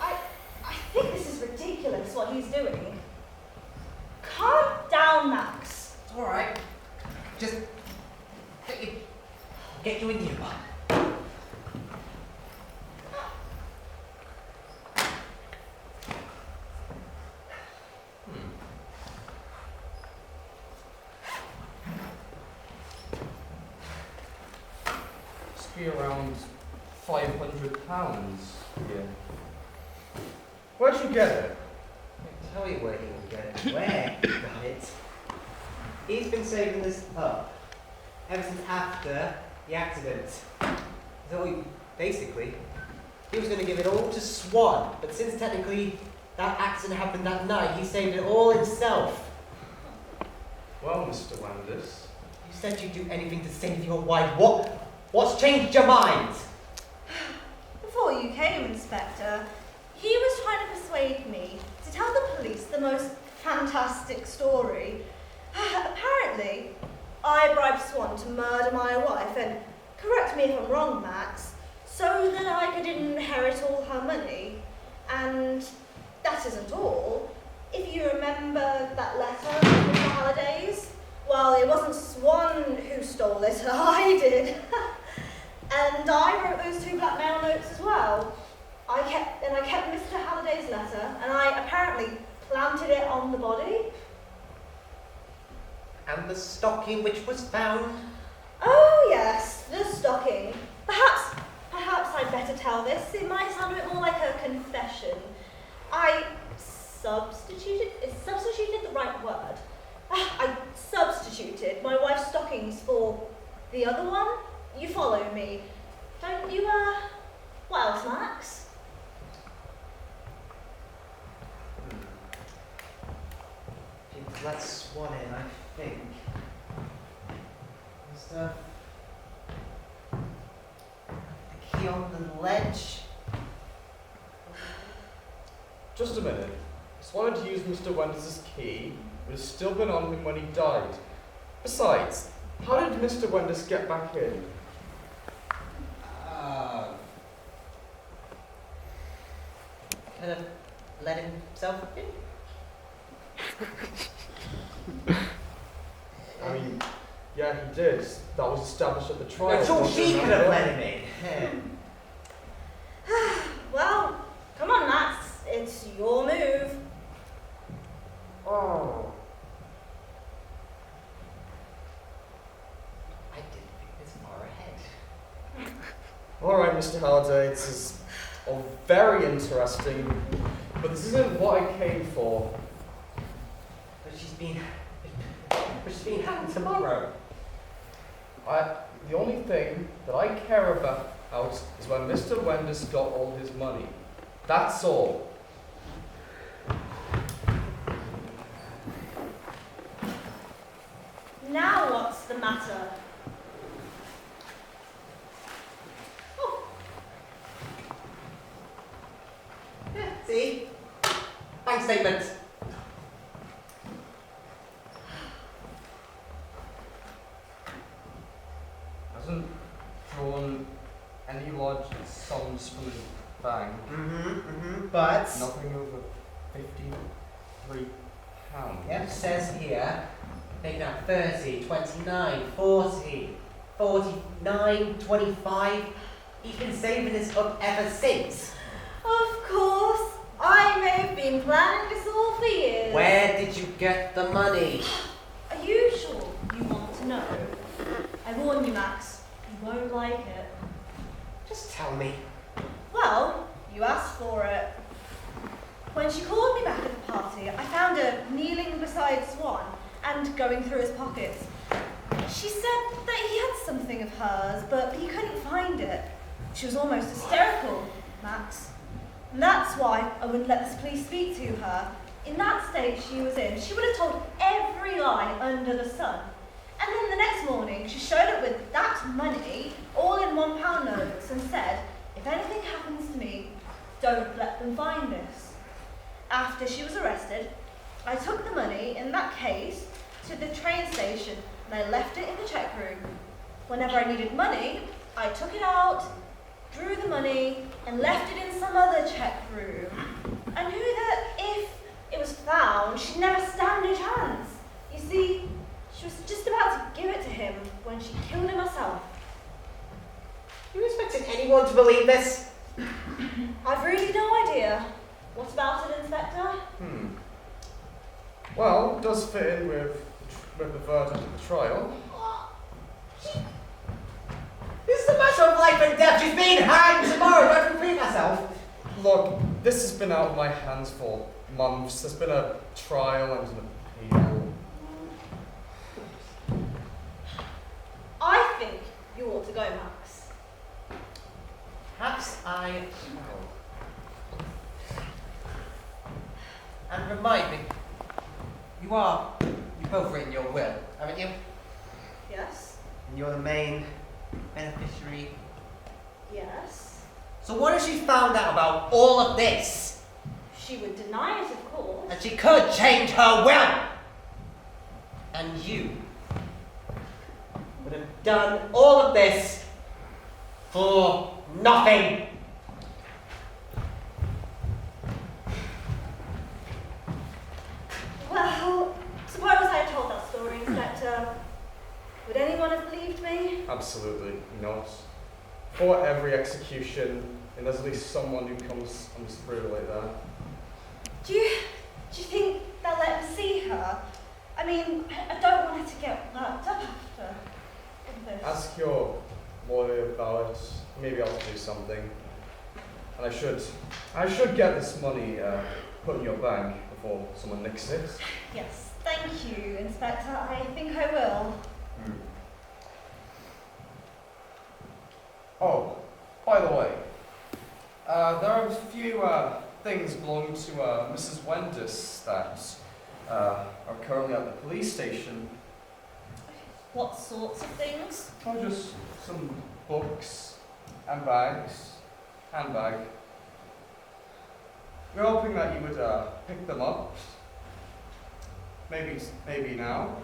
I think this is ridiculous what he's doing. Calm down, Max. It's alright. Just get you in here. Must be around £500 here. Where'd you get it? I'll tell you where he will get it. Where he got it. He's been saving this up ever since after the accident. So basically, he was going to give it all to Swan, but since technically that accident happened that night, he saved it all himself. Well, Mr. Wanders. You said you'd do anything to save your wife. What's changed your mind? Before you came, Inspector, he was trying to persuade me to tell the police the most fantastic story. Apparently, I bribed Swan to murder my wife, and correct me if I'm wrong, Max, so that I could inherit all her money. And that isn't all. If you remember that letter from Mr. Halliday's, well, it wasn't Swan who stole it, I did. And And I wrote those 2 blackmail notes as well. I kept Mr. Halliday's letter, and I apparently planted it on the body. And the stocking which was found? Oh yes, the stocking. Perhaps I'd better tell this. It might sound a bit more like a confession. I substituted the right word. I substituted my wife's stockings for the other one. You follow me, don't you? What else, Max? People let Swan in, I think. Was the key on the ledge? Just a minute. Swan had used Mr. Wenders' key, but it's still been on him when he died. Besides, how did Mr. Wenders get back in? Kind of let himself in? I mean, yeah, he did. That was established at the trial. So she could have let him in. Well, come on, Max. It's your move. Oh. I didn't think this far ahead. All right, Mr. Halliday, this is all very interesting, but this isn't what I came for. But she's been hanged tomorrow. The only thing that I care about is when Mr. Wenders got all his money. That's all. Now what's the matter? Oh. Yeah, see? Bank statement. Hasn't drawn any large sums from his bank. But Nothing over £53. Yep, says here, taking out 30, 29, 40, 49, 25. He's been saving this up ever since. Of course. I may have been planning this all for years. Where did you get the money? Are you sure you want to know? I warn you, Max. You won't like it. Just tell me. Well, you asked for it. When she called me back at the party, I found her kneeling beside Swan and going through his pockets. She said that he had something of hers, but he couldn't find it. She was almost hysterical, Max. And that's why I wouldn't let the police speak to her. In that state she was in, she would have told every lie under the sun. And then the next morning, she showed up with that money, all in £1 notes, and said, if anything happens to me, don't let them find this. After she was arrested, I took the money in that case to the train station and I left it in the check room. Whenever I needed money, I took it out, drew the money, and left it in some other check room. I knew that if it was found, she'd never stand a chance. You see, she was just about to give it to him when she killed him herself. You expected anyone to believe this? I've really no idea. What about it, Inspector? Well, it does fit in with the verdict of the trial. This is a matter of life and death. She's being hanged tomorrow. Do I have to repeat myself? Look, this has been out of my hands for months. There's been a trial and an appeal. I think you ought to go, Max. Perhaps I will. And remind me, you've both written your will, haven't you? Yes? And you're the main beneficiary. Yes. So what if she found out about all of this? She would deny it, of course. And she could change her will! And you would have done all of this for nothing! Well, suppose I had told that story, Inspector. Would anyone have believed me? Absolutely not. For every execution, and there's at least someone who comes through like that. Do you think they'll let me see her? I mean, I don't want her to get worked up after all this. Ask your lawyer about it. Maybe I'll do something. And I should get this money put in your bank before someone nicks it. Yes, thank you, Inspector. I think I will. Oh, by the way, there are a few things belonging to Mrs. Wendis that are currently at the police station. What sorts of things? Oh, just some books and handbag. We're hoping that you would pick them up. Maybe now.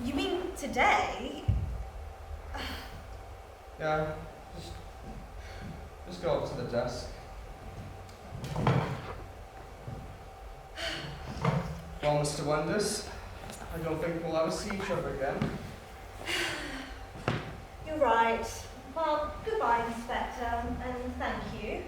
You mean today? Yeah, just go up to the desk. Well, Mr. Wenders, I don't think we'll ever see each other again. You're right. Well, goodbye, Inspector, and thank you.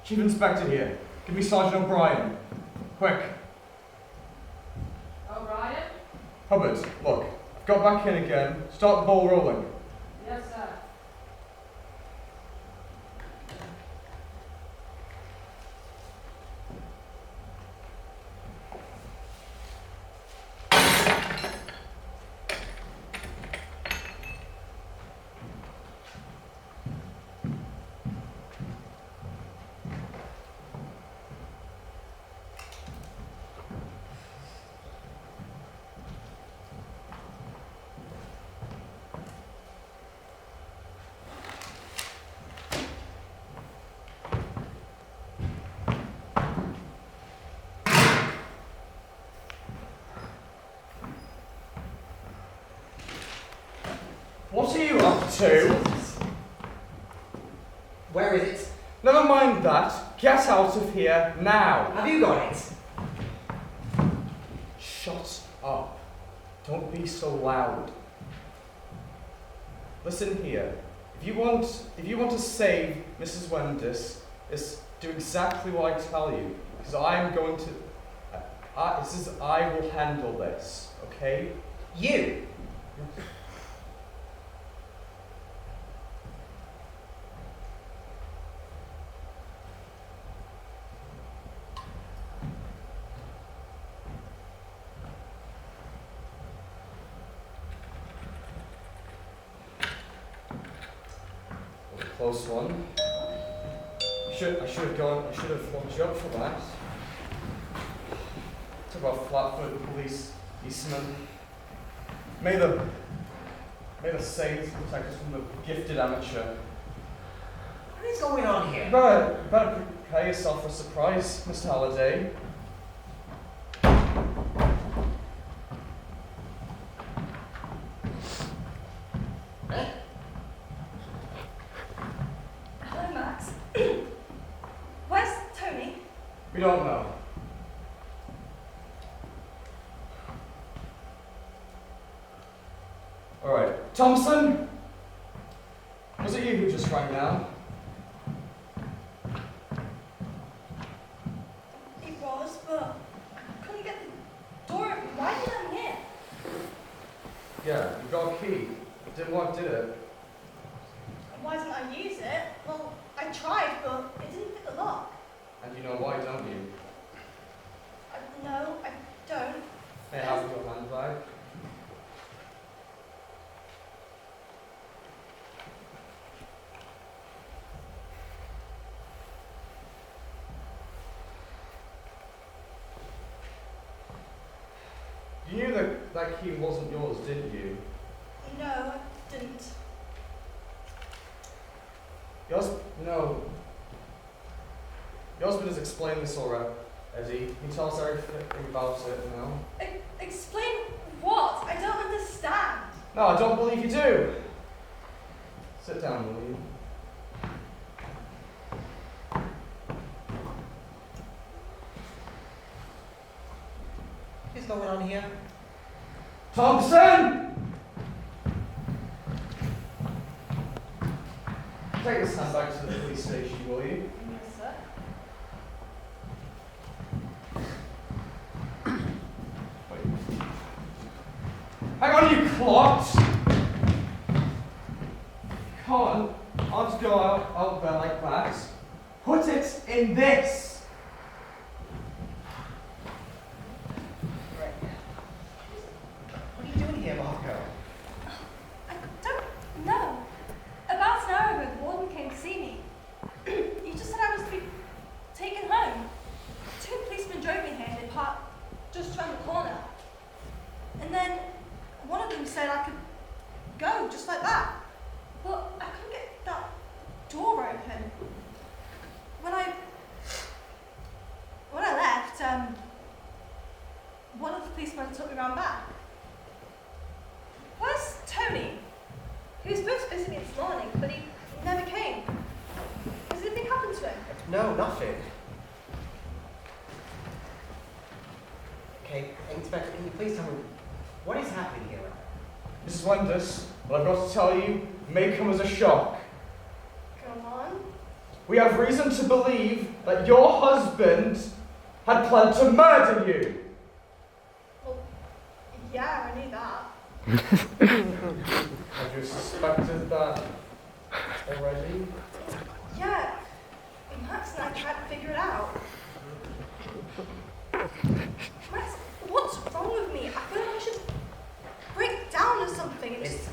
Chief Inspector here. Give me Sergeant O'Brien. Quick. O'Brien? Hubbard, look. I've got back in again. Start the ball rolling. Yes, sir. What are you up to? Where is it? Never mind that. Get out of here now. Have you got it? Shut up. Don't be so loud. Listen here. If you want to save Mrs. Wendis, just do exactly what I tell you. Because I'm going to. I will handle this. Okay? You. Close one. I should have locked you up for that. Talk about flat-footed policemen. May the saints protect us from the gifted amateur. What is going on here? You better prepare yourself for a surprise, Mr. Halliday. Hello, Max. Where's Tony? We don't know. Thompson? Was it you who just rang now? It was, but I couldn't get the door open. Why did I let me in? Yeah, you got a key. It didn't work, did it? Why didn't I use it? Well, I tried, but it didn't fit the lock. And you know why, don't you? No, I don't. May I have your handbag? You knew that that key wasn't yours, didn't you? No, I didn't. No. Your husband has explained this already. Can you tell us everything about it now? Explain what? I don't understand. No, I don't believe you do. Sit down, will you? What's going on here? Thompson! Take this handbag to the police station, will you? Yes, sir. Wait. Hang on, you clot! Can't go out there like that. Put it in this! What are you doing here, Marco? I don't know. About an hour ago, the warden came to see me. He just said I was to be taken home. 2 policemen drove me here and they parked just around the corner. And then one of them said I could go just like that. But I couldn't get that door open. When I left, one of the policemen took me round back. Where's Tony? He was supposed to visit me this morning, but he never came. Has anything happened to him? No, nothing. Okay, Inspector, can you please tell me what is happening here? Mrs. Wenders, what I've got to tell you may come as a shock. Go on. We have reason to believe that your husband had planned to murder you. Well, yeah, I knew that. Have you suspected that already? Yeah. Max and I tried to figure it out. Max, what's wrong with me? I feel like I should break down or something. It's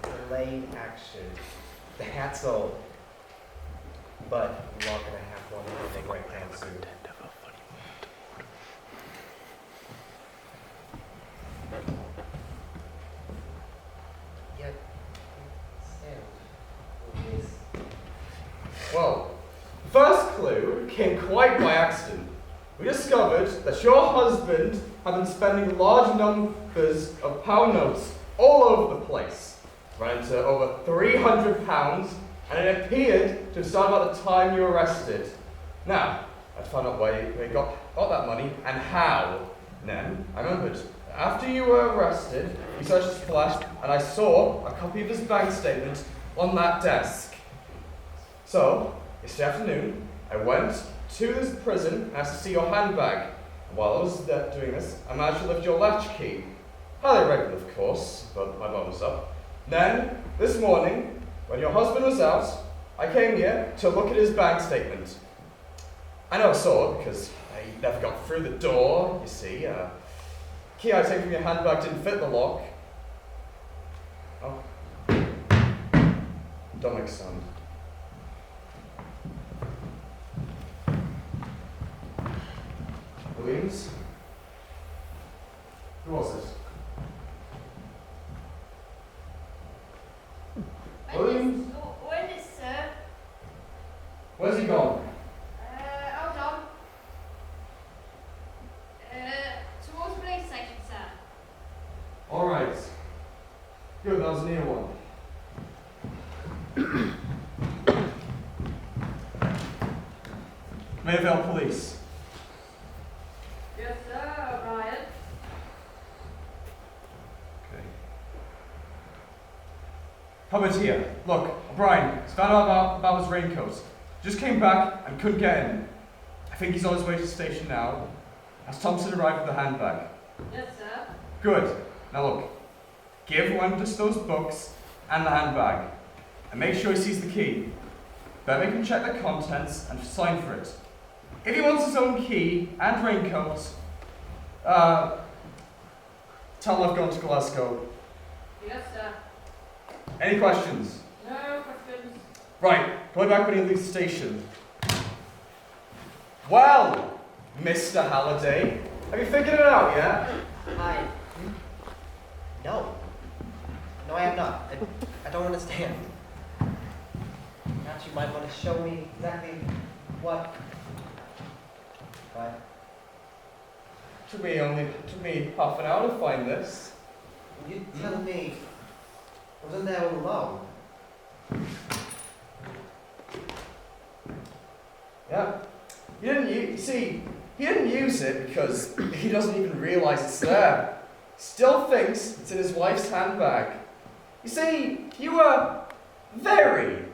a delayed action. That's all. But you are going to have one of the breakdown soon. Yet, Well, the first clue came quite by accident. We discovered that your husband had been spending large numbers of pound notes all over the place, ran into over £300, and it appeared to have started about the time you were arrested. Now, I found out where he got that money and how. And then I remembered, after you were arrested, you searched his flash, and I saw a copy of his bank statement on that desk. So, yesterday afternoon, I went to this prison and asked to see your handbag. And while I was there doing this, I managed to lift your latchkey. Highly irregular, of course, but my bum was up. Then, this morning, when your husband was out, I came here to look at his bank statement. I never saw it because I never got through the door, you see. Key I take from your handbag didn't fit the lock. Oh. Don't make a sound. Williams? Who was it? Williams? When is, sir? Where's he gone? Hold on. Towards the police station, sir. All right. Good, that was a near one. Mayville Police. Yes, sir, O'Brien. Okay. Here. Look, O'Brien, he's found out about his raincoat. Just came back and couldn't get in. I think he's on his way to the station now. Has Thompson arrived with the handbag? Yes, sir. Good. Now look, give Wendus those books and the handbag. And make sure he sees the key. Then we can check the contents and sign for it. If he wants his own key and raincoat, tell him I've gone to Glasgow. Yes, sir. Any questions? No questions. Right, going back when you leave the station. Well, Mr. Halliday, have you figured it out yet? No. No, I have not. I don't understand. Perhaps you might want to show me exactly what. Right. Took me half an hour to find this. You tell me. I wasn't there all along. Yeah. He didn't use it because he doesn't even realize it's there. Still thinks it's in his wife's handbag. You see, you were very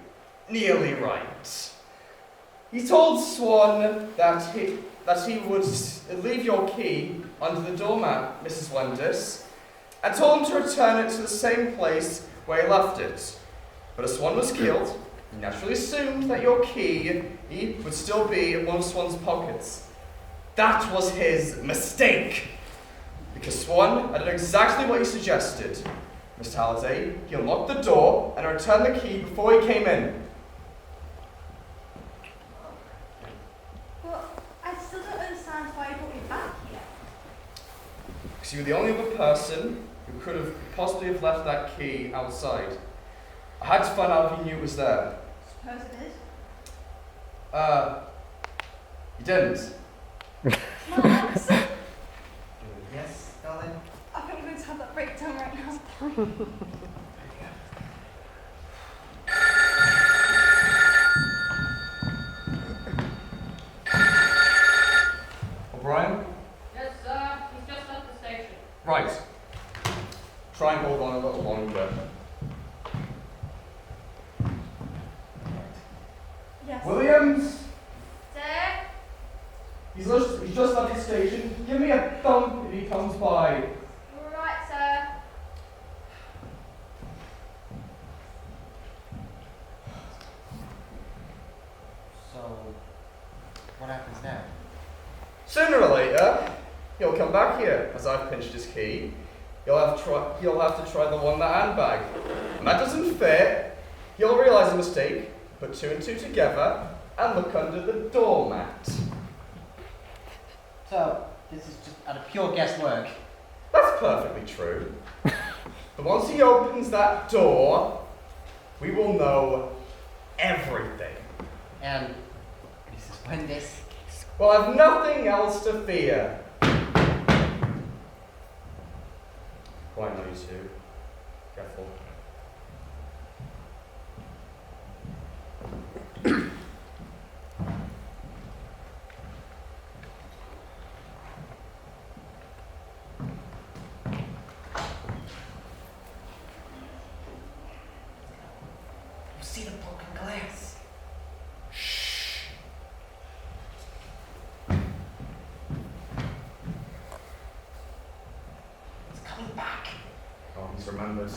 nearly right. He told Swan that he would leave your key under the doormat, Mrs. Wendus, and told him to return it to the same place where he left it. But as Swan was killed, he naturally assumed that your key would still be in one of Swan's pockets. That was his mistake. Because Swan had done exactly what he suggested. Mr. Halliday, he unlocked the door and returned the key before he came in. Well, I still don't understand why you brought me back here. Because you were the only other person who could have possibly have left that key outside. I had to find out if he knew it was there. Suppose it is. You didn't. Max, Yes, darling? I think I'm going to have that breakdown right now. O'Brien? Yes, sir. He's just left the station. Right. Try and hold on a little longer. Yes. Williams? Sir? He's just left the station. Give me a thump if he comes by. All right, sir. So, what happens now? Sooner or later, he'll come back here, as I've pinched his key. He'll have to try the one that handbag. When that doesn't fit, he'll realise a mistake, put two and two together, and look under the doormat. So, this is just out of pure guesswork. That's perfectly true. But once he opens that door, we will know everything. And Mrs. Wendus. We'll have nothing else to fear. Quite know you two. Careful. You see the broken glass? Coming back. Oh, he's remembered.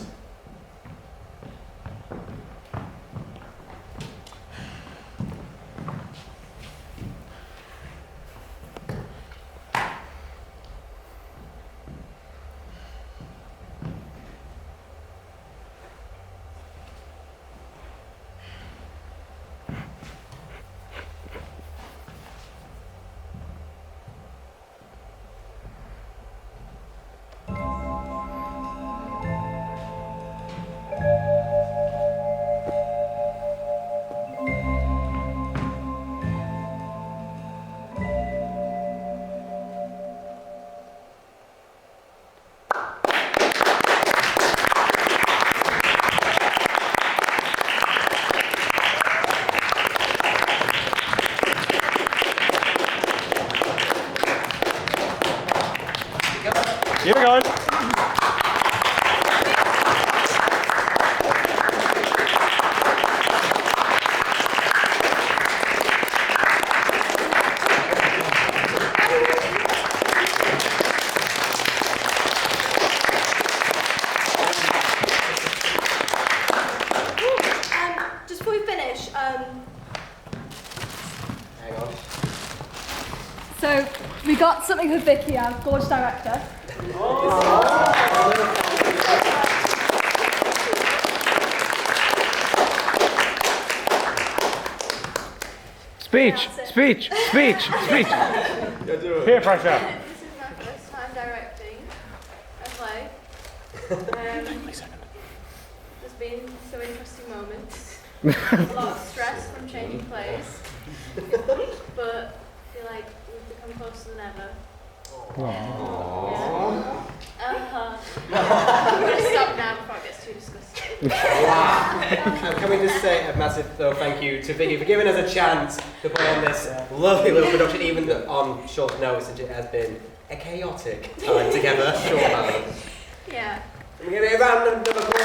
Keep it going. working with Vicky, our gorgeous director. Speech. Peer pressure. This is my first time directing a play. There's been some interesting moments. A lot of stress from changing plays. But I feel like we've become closer than ever. I'm going to stop now before it gets too disgusting. Wow. Can we just say a massive thank you to Vicky for giving us a chance to play on this lovely little production, even on short notice, since it has been a chaotic time together. Sure. Yeah. Can we give it a round of applause?